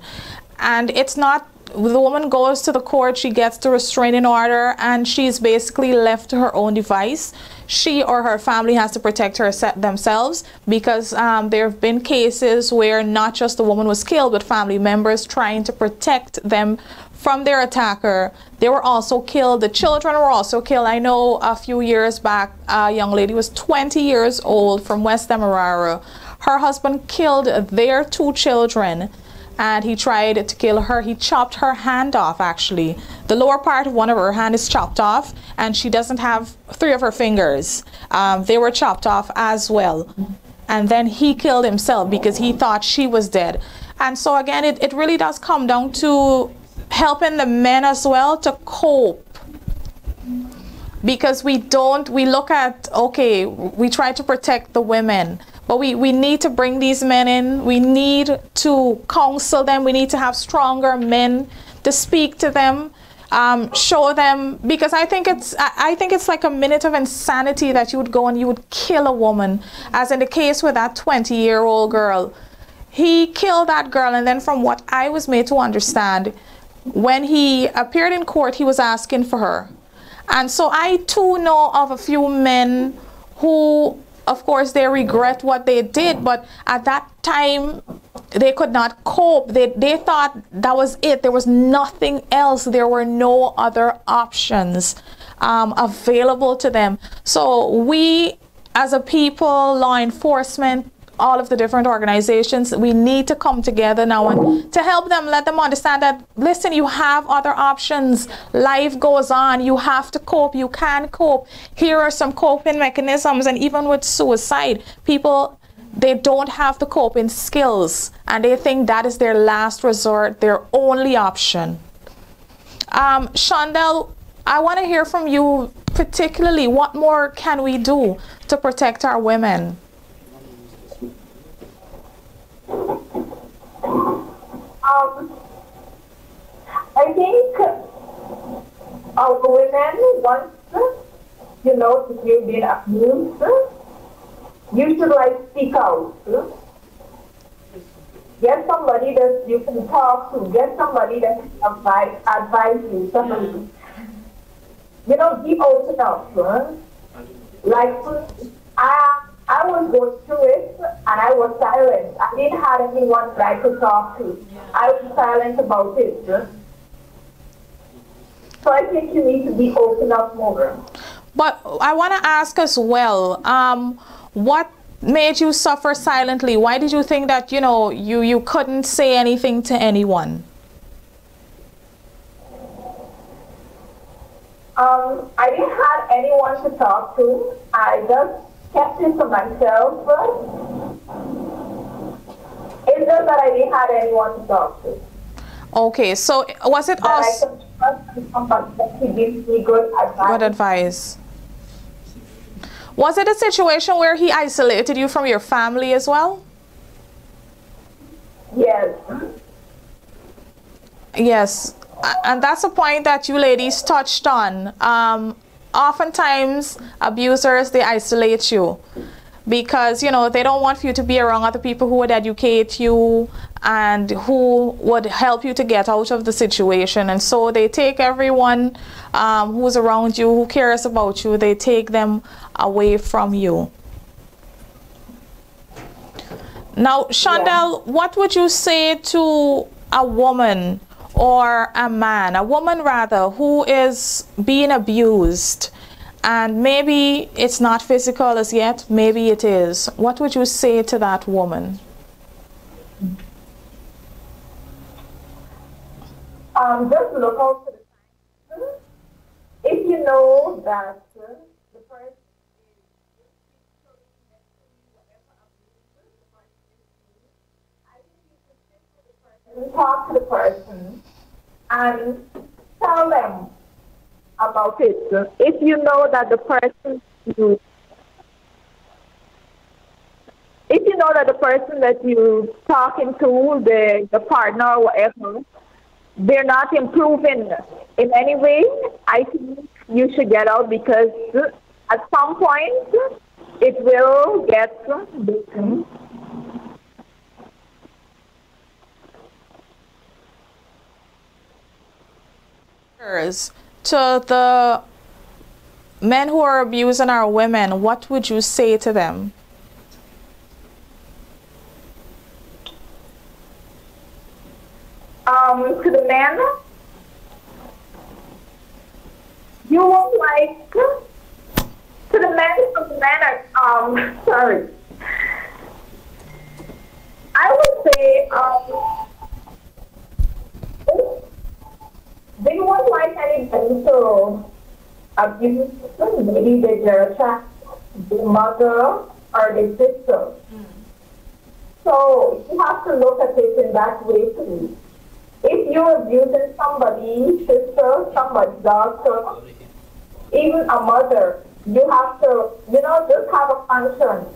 A: And it's not, the woman goes to the court, she gets the restraining order, and she's basically left to her own device. She or her family has to protect themselves, because there have been cases where not just the woman was killed, but family members trying to protect them from their attacker. They were also killed. The children were also killed. I know a few years back, a young lady was 20 years old from West Demerara. Her husband killed their 2 children, and he tried to kill her. He chopped her hand off, actually. The lower part of one of her hand is chopped off, and she doesn't have 3 of her fingers. They were chopped off as well. And then he killed himself because he thought she was dead. And so again, it really does come down to helping the men as well to cope. Because we look at, okay, we try to protect the women, but we need to bring these men in. We need to counsel them. We need to have stronger men to speak to them, show them, because I think it's like a minute of insanity that you would go and you would kill a woman, as in the case with that 20-year-old girl. He killed that girl, and then from what I was made to understand, when he appeared in court, he was asking for her. And so I too know of a few men who, of course, they regret what they did, but at that time they could not cope. They thought that was it. There was nothing else. There were no other options available to them. So we, as a people, law enforcement, all of the different organizations, we need to come together now and to help them, let them understand that, listen, you have other options. Life goes on. You have to cope. You can cope. Here are some coping mechanisms. And even with suicide, people, they don't have the coping skills, and they think that is their last resort, their only option. Shondell, I want to hear from you particularly, what more can we do to protect our women?
G: I think our women, once, you know, if you've been abused, you should like speak out. Get somebody that you can talk to. Get somebody that can advise you. Somebody, you know, be open up. Like, I was going through it and I was silent. I didn't have anyone that I could talk to. I was silent about it. So I think you need to be open up more.
A: But I want to ask as well, what made you suffer silently? Why did you think that, you know, you couldn't say anything to anyone?
G: I didn't have anyone to talk to. I just kept it to myself. It's just that I didn't have anyone to talk to.
A: Okay, so was it also
G: he gives me good advice?
A: good advice? Was it a situation where he isolated you from your family as well?
G: Yes.
A: Yes, and that's a point that you ladies touched on. Oftentimes, abusers, they isolate you because they don't want you to be around other people who would educate you and who would help you to get out of the situation. And so they take everyone who's around you, who cares about you, they take them away from you. Now, Shondell, what would you say to a woman or a man, a woman rather, who is being abused, and maybe it's not physical as yet, maybe it is? What would you say to that woman?
G: Just look out for the signs. If you know that the person talk to the person and tell them about it. If you know that the person that you talking to, the partner or whatever, they're not improving in any way, I think you should get out, because at some point it will get broken.
A: To the men who are abusing our women, what would you say to them?
G: To the men, you won't like, to the men, sorry. I would say, they won't like anybody to abuse them. Maybe they're the mother or the sister. So you have to look at it in that way too. If you're abusing somebody's sister, somebody's daughter, even a mother, you have to, just have a conscience.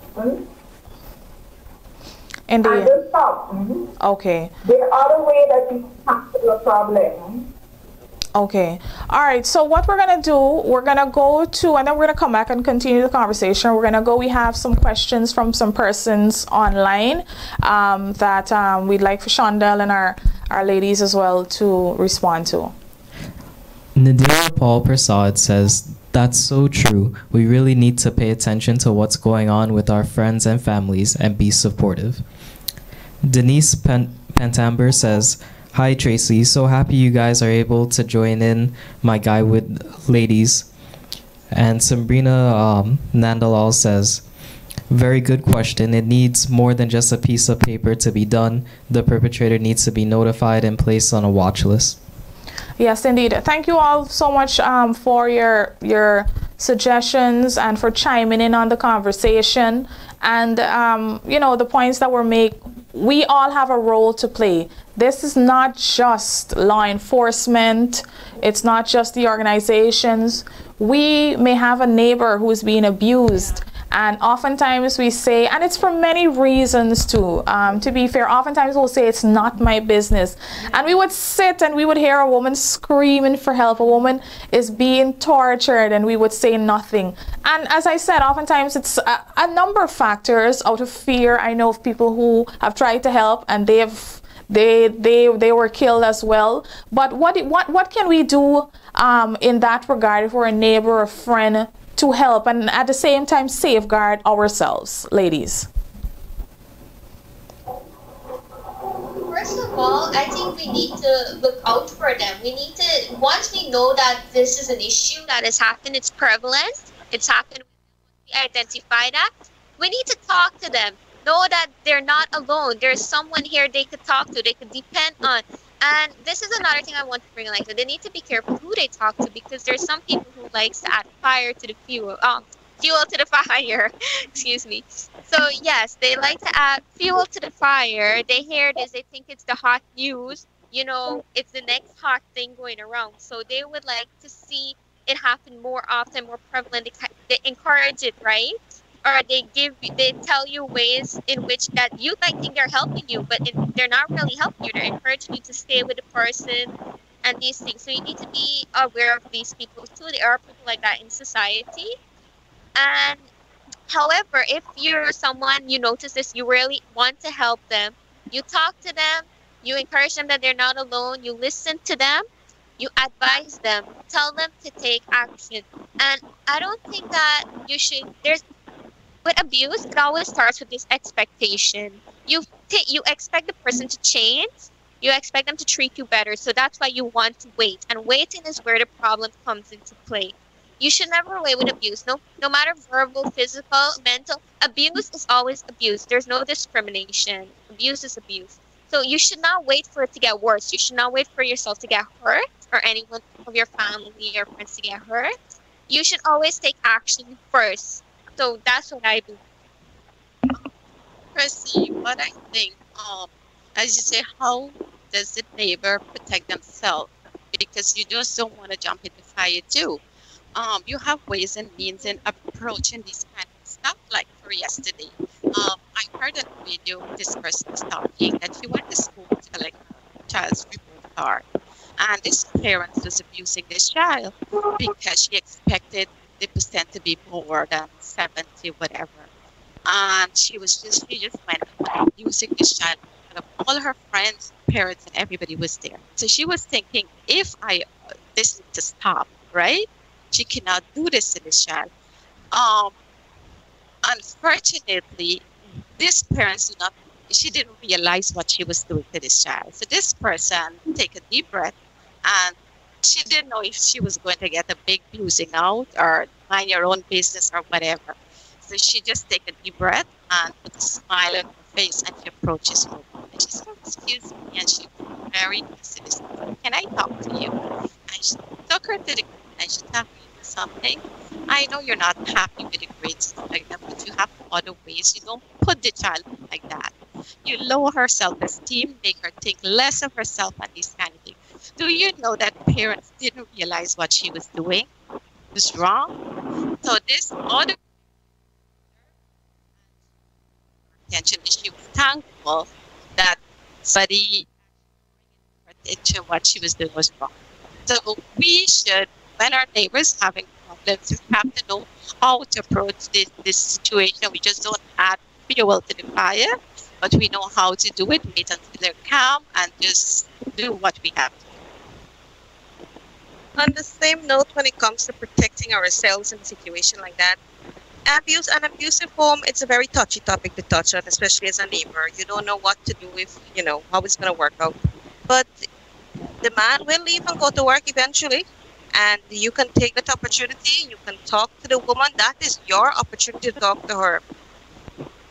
A: Indeed.
G: And just stop.
A: Okay.
G: There are other ways that you can tackle the problem.
A: Okay. All right. So what we're going to do, we're going to go to, and then we're going to come back and continue the conversation. We're going to go, we have some questions from some persons online that we'd like for Shondell and our ladies as well to respond to.
D: Nadira Paul Prasad says, "That's so true. We really need to pay attention to what's going on with our friends and families and be supportive." Denise Pantamber says, "Hi Tracey, so happy you guys are able to join in my Guy with Ladies." And Sabrina Nandalal says, "Very good question. It needs more than just a piece of paper to be done. The perpetrator needs to be notified and placed on a watch list."
A: Yes, indeed. Thank you all so much for your suggestions and for chiming in on the conversation. And, the points that were made, we all have a role to play. This is not just law enforcement. It's not just the organizations. We may have a neighbor who is being abused. And oftentimes we say, and it's for many reasons too, to be fair, oftentimes we'll say it's not my business. And we would sit and we would hear a woman screaming for help. A woman is being tortured and we would say nothing. And as I said, oftentimes it's a number of factors out of fear. I know of people who have tried to help and they were killed as well. But what can we do in that regard if we're a neighbor or a friend to help and at the same time safeguard ourselves, ladies?
E: First of all, I think we need to look out for them. We need to, once we know that this is an issue that has happened, it's prevalent, it's happened, we identify that, we need to talk to them. Know that they're not alone. There's someone here they could talk to, they could depend on. And this is another thing I want to bring like that. They need to be careful who they talk to, because there's some people who likes to add fire to the fuel to the fire. Excuse me. So yes, they like to add fuel to the fire. They hear this, they think it's the hot news. It's the next hot thing going around. So they would like to see it happen more often, more prevalent. They encourage it, right? Or they tell you ways in which that you might think they're helping you, but they're not really helping you. They're encouraging you to stay with the person and these things. So you need to be aware of these people too. There are people like that in society. And
I: However, if you're someone you notice this, you really want to help them, you talk to them, you encourage them that they're not alone, you listen to them, you advise them, tell them to take action. And I don't think that you should, there's, with abuse, it always starts with this expectation. You expect the person to change, you expect them to treat you better, so that's why you want to wait. And waiting is where the problem comes into play. You should never wait with abuse. No matter verbal, physical, mental, abuse is always abuse. There's no discrimination. Abuse is abuse. So you should not wait for it to get worse. You should not wait for yourself to get hurt or anyone of your family or friends to get hurt. You should always take action first. So that's what I do.
B: Tracey, what I think, as you say, how does the neighbor protect themselves? Because you just don't want to jump in the fire too. You have ways and means in approaching this kind of stuff. Like for yesterday, I heard on the video this person was talking that she went to school to collect a child's report card, and this parent was abusing this child because she expected the percent to be more than 70, whatever. And she just went abusing this child. All her friends, parents, and everybody was there. So she was thinking, if this needs to stop, right? She cannot do this to this child. Unfortunately, this parent she didn't realize what she was doing to this child. So this person take a deep breath, and she didn't know if she was going to get a big bruising out or mind your own business or whatever. So she just take a deep breath and put a smile on her face, and she approaches her. And she said, "Excuse me," and she was very nice. "Can I talk to you?" And she took her to the and she tapped me with something. "I know you're not happy with the grades like that, but you have other ways. You don't put the child like that. You lower her self-esteem, make her think less of herself and this kind of thing." Do you know that parents didn't realize what she was doing was wrong? So this other attention, she was thankful that somebody attention what she was doing was wrong. So we should, when our neighbors having problems, we have to know how to approach this situation. We just don't add fuel to the fire, but we know how to do it. Wait until they're calm and just do what we have to do.
C: On the same note, when it comes to protecting ourselves in a situation like that, an abusive home, it's a very touchy topic to touch on, especially as a neighbor. You don't know what to do if, how it's going to work out. But the man will leave and go to work eventually, and you can take that opportunity. You can talk to the woman. That is your opportunity to talk to her.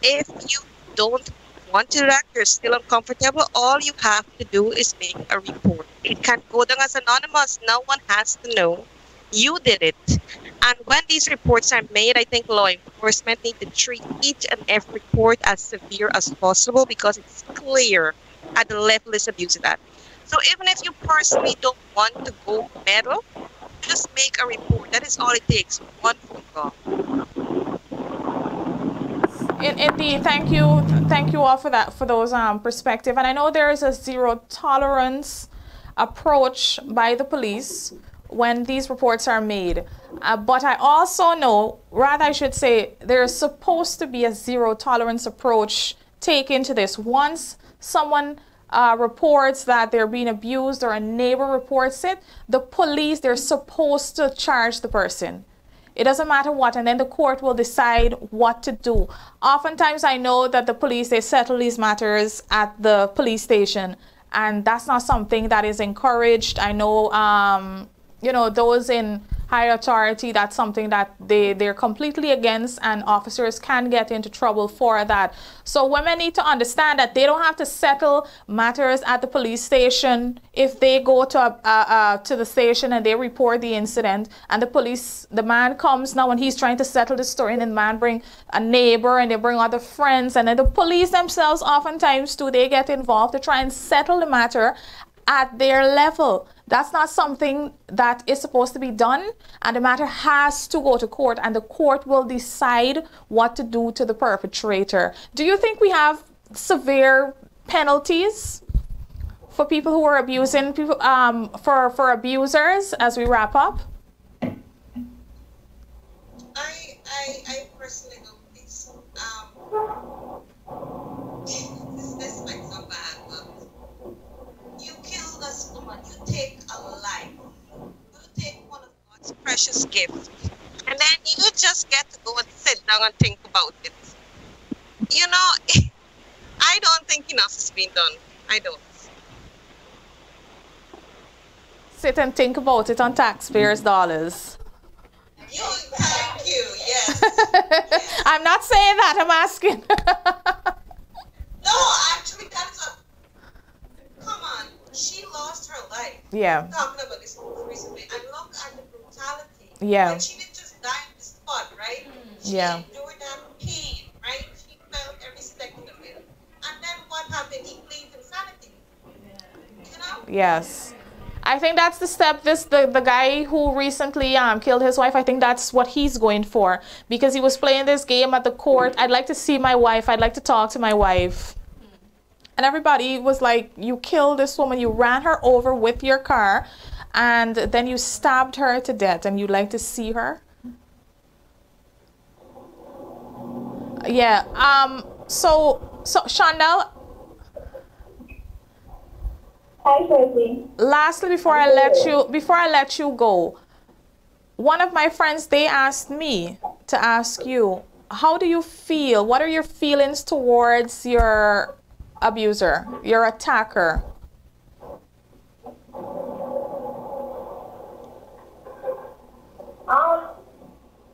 C: If you don't want to do that, you're still uncomfortable, all you have to do is make a report. It can go down as anonymous. No one has to know you did it. And when these reports are made, I think law enforcement need to treat each and every report as severe as possible, because it's clear at the level is abusive at. So even if you personally don't want to go meddle, just make a report. That is all it takes. One phone call.
A: Indeed, thank you all for that, for those perspective. And I know there is a zero tolerance approach by the police when these reports are made, but I also know, rather I should say, there is supposed to be a zero tolerance approach taken to this. Once someone reports that they're being abused or a neighbor reports it, the police, they're supposed to charge the person. It doesn't matter what, and then the court will decide what to do. Oftentimes I know that the police, they settle these matters at the police station, and that's not something that is encouraged. I know, those in higher authority, that's something that they're completely against, and officers can get into trouble for that. So women need to understand that they don't have to settle matters at the police station. If they go to the station and they report the incident, and the man comes now and he's trying to settle the story, and the man bring a neighbor and they bring other friends, and then the police themselves oftentimes too, they get involved to try and settle the matter at their level. That's not something that is supposed to be done, and the matter has to go to court, and the court will decide what to do to the perpetrator. Do you think we have severe penalties for people who are abusing people, for abusers, as we wrap up?
C: I personally don't
J: precious gift. And then you just get to go and sit down and think about it. You know, I don't think enough has been done. I don't.
A: Sit and think about it on taxpayers' dollars.
J: Thank you, yes.
A: I'm not saying that, I'm asking.
J: No, actually, that's a... Come on, she lost her life.
A: Yeah.
J: I'm talking about this recently. And look at the brutality.
A: Yeah.
J: And she didn't just die on the spot, right? She
A: Yeah.
J: endured that pain, right? She felt every second of it. And then what happened? He claimed insanity. You know?
A: Yes. I think that's the step the guy who recently killed his wife, I think that's what he's going for, because he was playing this game at the court. I'd like to see my wife. I'd like to talk to my wife. And everybody was like, you killed this woman. You ran her over with your car and then you stabbed her to death and you'd like to see her. Yeah. So Shondell,
G: Hi, Tracey.
A: lastly, before I let you go, one of my friends, they asked me to ask you, how do you feel? What are your feelings towards your abuser, your attacker?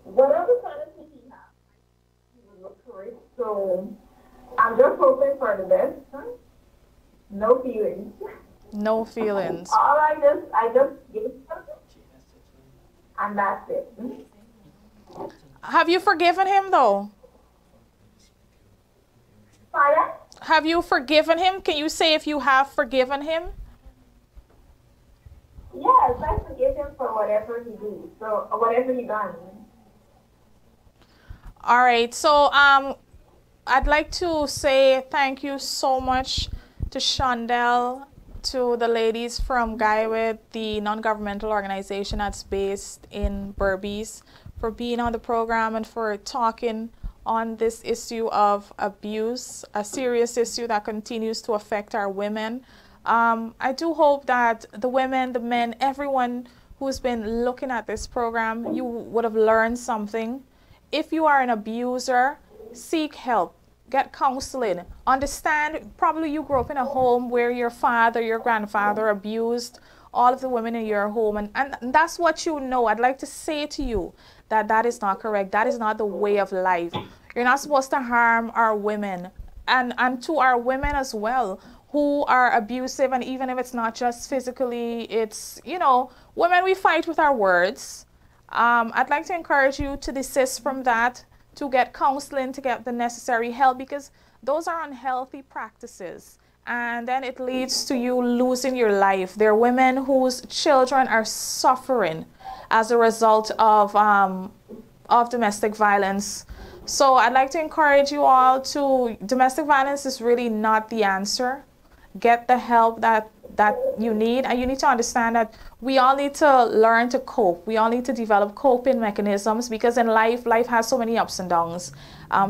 G: Whatever kind of thing he has, he would look for it. So I'm just hoping for the best. Huh? No feelings.
A: No feelings.
G: I just give it something, and that's it.
A: Have you forgiven him though?
G: Pardon?
A: Have you forgiven him? Can you say if you have forgiven him?
G: Yes, I forgive him for whatever he did. So whatever he done.
A: All right. So I'd like to say thank you so much to Shondell, to the ladies from Guyana, the non-governmental organization that's based in Berbice, for being on the program and for talking on this issue of abuse, a serious issue that continues to affect our women. I do hope that the women, the men, everyone who's been looking at this program, you would have learned something. If you are an abuser, seek help. Get counseling. Understand, probably you grew up in a home where your father, your grandfather abused all of the women in your home. And that's what you know. I'd like to say to you that that is not correct. That is not the way of life. You're not supposed to harm our women. And to our women as well who are abusive. And even if it's not just physically, it's, you know, women, we fight with our words. I'd like to encourage you to desist from that, to get counseling, to get the necessary help, because those are unhealthy practices. And then it leads to you losing your life. There are women whose children are suffering as a result of domestic violence. So I'd like to encourage you all to, domestic violence is really not the answer. Get the help that you need, and you need to understand that we all need to learn to cope. We all need to develop coping mechanisms, because in life has so many ups and downs,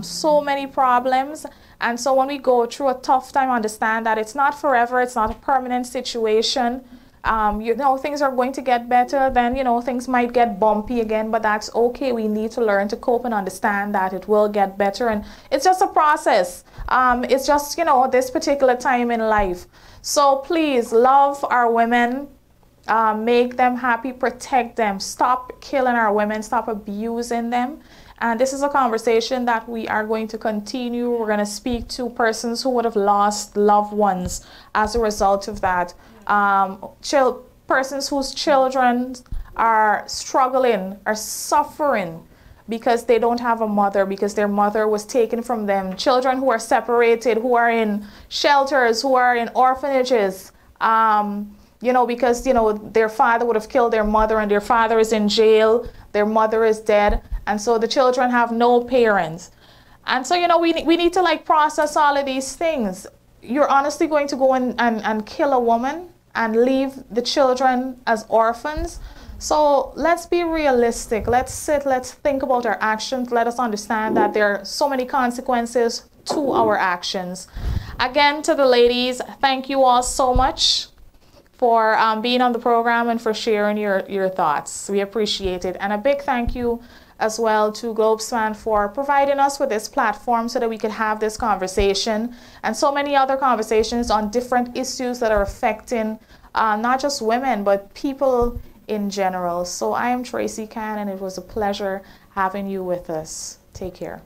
A: so many problems. And so when we go through a tough time, understand that it's not forever, it's not a permanent situation. You know, things are going to get better, then, you know, things might get bumpy again, but that's okay. We need to learn to cope and understand that it will get better, and it's just a process. It's just, you know, this particular time in life. So please love our women, make them happy, protect them, stop killing our women, stop abusing them. And this is a conversation that we are going to continue. We're going to speak to persons who would have lost loved ones as a result of that. Persons whose children are struggling, are suffering because they don't have a mother, because their mother was taken from them. Children who are separated, who are in shelters, who are in orphanages, you know, because, you know, their father would have killed their mother and their father is in jail, their mother is dead, and so the children have no parents. And so, you know, we need to like process all of these things. You're honestly going to go and kill a woman and leave the children as orphans? So let's be realistic. Let's sit, let's think about our actions. Let us understand that there are so many consequences to our actions. Again, to the ladies, thank you all so much for being on the program and for sharing your thoughts. We appreciate it. And a big thank you as well to Globespan for providing us with this platform so that we could have this conversation and so many other conversations on different issues that are affecting not just women, but people in general. So I am Tracey Can, and it was a pleasure having you with us. Take care.